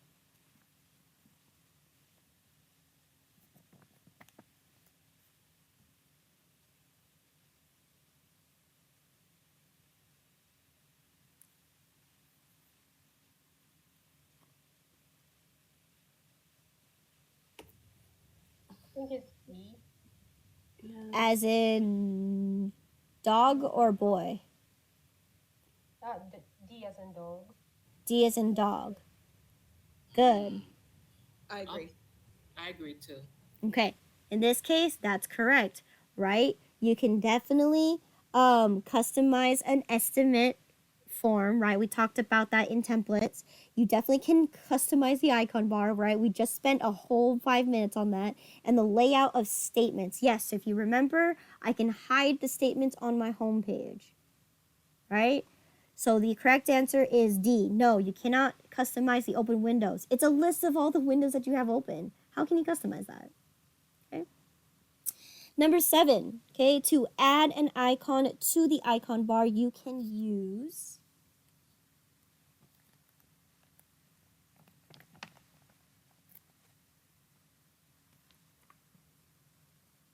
I think it's B. As in dog or boy? D as in dog. D as in dog. Good. I agree. I agree too. Okay. In this case, that's correct, right? You can definitely customize an estimate form, right? We talked about that in templates. You definitely can customize the icon bar, right? We just spent a whole 5 minutes on that. And the layout of statements. Yes, if you remember, I can hide the statements on my home page, right? So the correct answer is D. No, you cannot customize the open windows. It's a list of all the windows that you have open. How can you customize that? Okay. Number 7, okay, to add an icon to the icon bar, you can use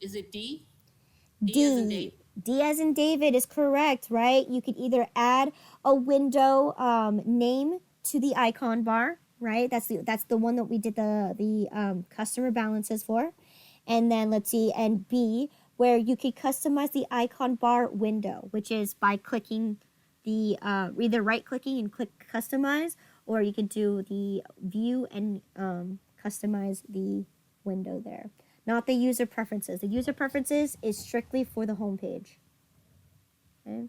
Is it D? D. D as in David? D as in David is correct, right? You could either add a window name to the icon bar, right? That's the one that we did the customer balances for. And then let's see, and B, where you could customize the icon bar window, which is by clicking the either right clicking and click customize, or you could do the view and customize the window there. Not the user preferences. The user preferences is strictly for the home page. Okay.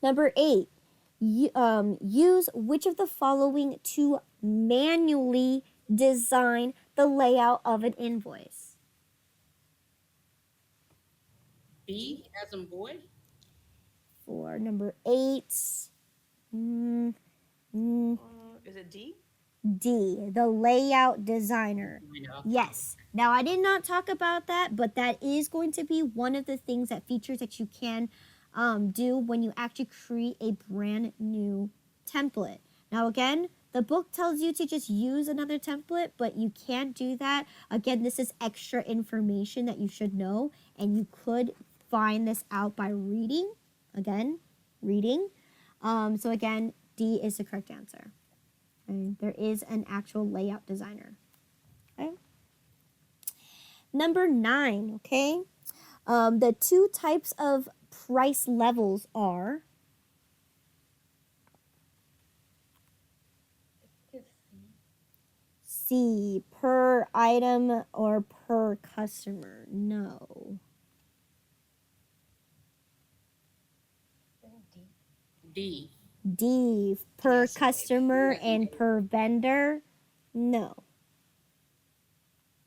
Number 8, use which of the following to manually design the layout of an invoice? B as in boy? For number 8, Is it D? D, the layout designer. Yeah. Yes. Now, I did not talk about that, but that is going to be one of the things that features that you can do when you actually create a brand new template. Now, again, the book tells you to just use another template, but you can't do that. Again, this is extra information that you should know, and you could find this out by reading. Again, reading. So again, D is the correct answer. Okay? There is an actual layout designer. Okay. Number 9, okay? The 2 types of price levels are It's C. C, per item or per customer. No. I think D. D. D, per Yes, customer maybe. and per vendor. No.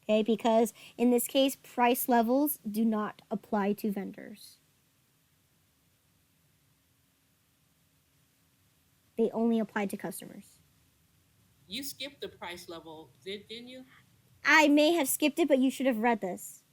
Okay, because in this case, price levels do not apply to vendors. They only apply to customers. You skipped the price level, didn't you? I may have skipped it, but you should have read this.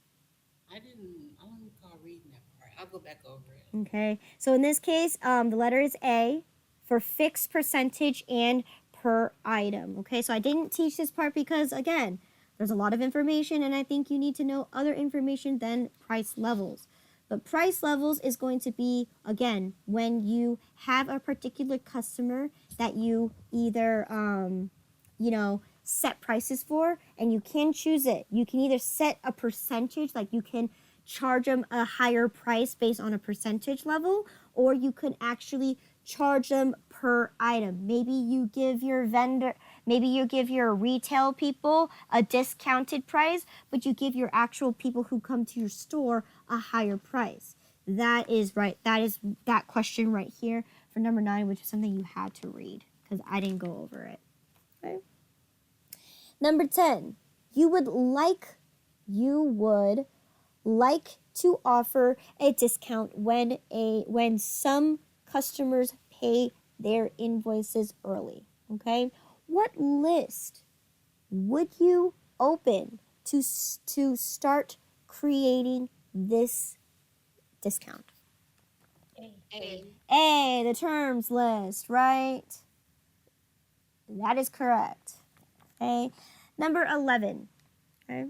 I don't recall reading that part. I'll go back over it. Okay, so in this case, the letter is A for fixed percentage and per item. Okay, so I didn't teach this part because, again, there's a lot of information and I think you need to know other information than price levels. But price levels is going to be, again, when you have a particular customer that you either, set prices for, and you can choose it. You can either set a percentage, like you can charge them a higher price based on a percentage level, or you can actually charge them per item. Maybe you give your retail people a discounted price, but you give your actual people who come to your store a higher price. That is right. That is that question right here for number 9, which is something you had to read because I didn't go over it. Okay. Number 10, you would like to offer a discount when some customers pay their invoices early. Okay? What list would you open to start creating this discount? A. A, the terms list, right? That is correct. Okay. Number 11. Okay.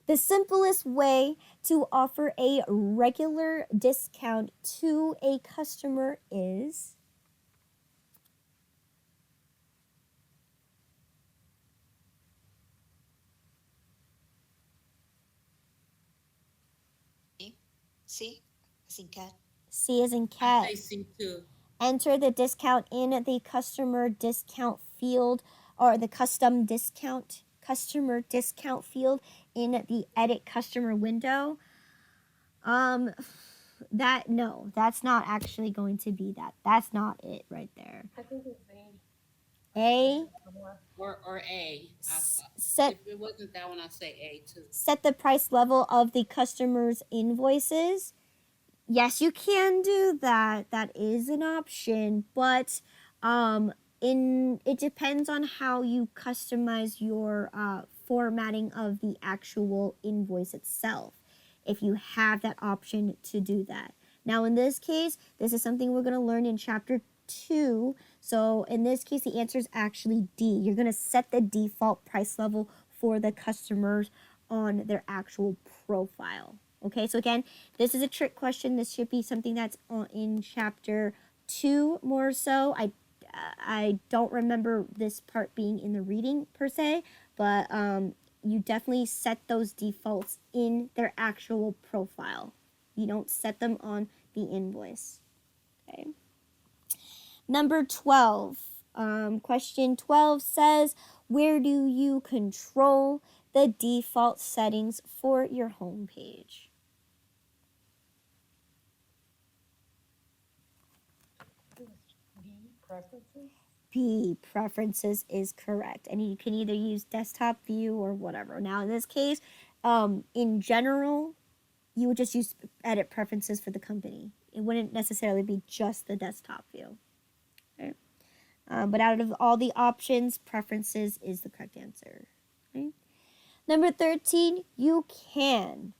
The simplest way to offer a regular discount to a customer is C. As in cat. C as in I cat. say C too. Enter the discount in the customer discount field or the customer discount field in the edit customer window. That's not actually going to be that. That's not it right there. I think it's A. A, Or A. set If it wasn't that one, I'd say A too. set the price level of the customer's invoices. Yes, you can do that. That is an option, but it depends on how you customize your formatting of the actual invoice itself. If you have that option to do that. Now, in this case, this is something we're going to learn in chapter 2. So, in this case, the answer is actually D. You're going to set the default price level for the customers on their actual profile. Okay, so again, this is a trick question. This should be something that's in chapter 2 more so. I don't remember this part being in the reading per se, but you definitely set those defaults in their actual profile. You don't set them on the invoice. Okay. Number 12. Question 12 says, where do you control the default settings for your home page? B. Preferences. B, preferences is correct. And you can either use desktop view or whatever. Now, in this case, in general, you would just use edit preferences for the company. It wouldn't necessarily be just the desktop view. Okay? But out of all the options, preferences is the correct answer. Okay? Number 13, you can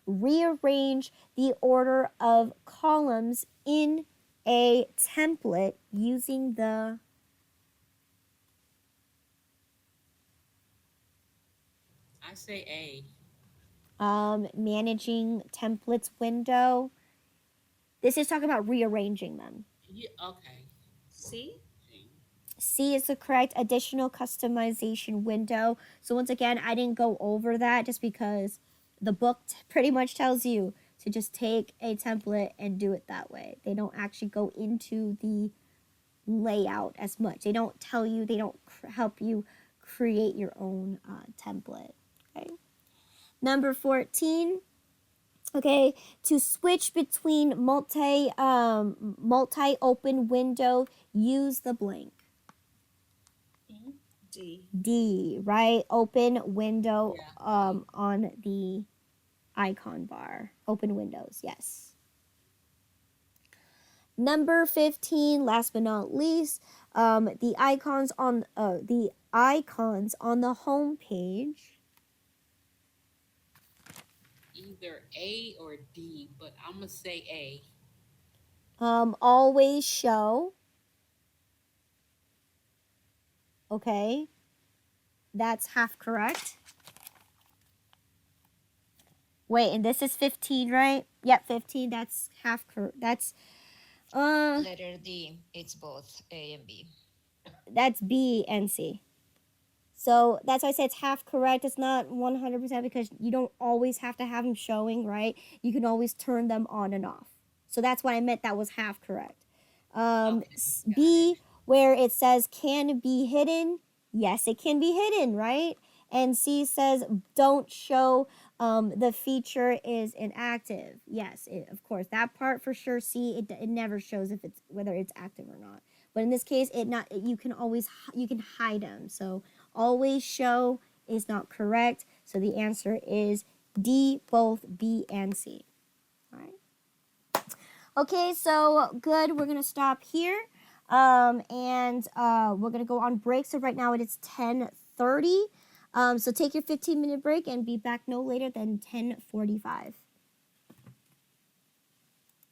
rearrange the order of columns in a template using the I say A. managing templates window. This is talking about rearranging them. Yeah, okay. C. C is the correct additional customization window. So once again, I didn't go over that just because the book pretty much tells you to just take a template and do it that way. They don't actually go into the layout as much. They don't tell you, they don't help you create your own template. Okay. Number 14. Okay, to switch between multi open window, use the blank. D. D. D, right? Open window Yeah. on the icon bar. Open windows, yes. Number 15, last but not least, the icons on the home page. Either A or D, but I'm gonna say A. Always show. Okay. That's half correct. Wait, and this is 15, right? Yep, 15. That's half correct. That's Letter D. It's both A and B. that's B and C. So that's why I say it's half correct. It's not 100% because you don't always have to have them showing, right? You can always turn them on and off. So that's what I meant. That was half correct. Okay, B, where it says can be hidden. Yes, it can be hidden, right? And C says don't show. The feature is inactive. Yes, of course. That part for sure. C, it never shows if it's whether it's active or not. But in this case, you can hide them. So always show is not correct. So the answer is D, both B and C. All right. Okay, so good. We're gonna stop here, and we're gonna go on break. So right now it is 10:30. So take your 15-minute break and be back no later than 10:45.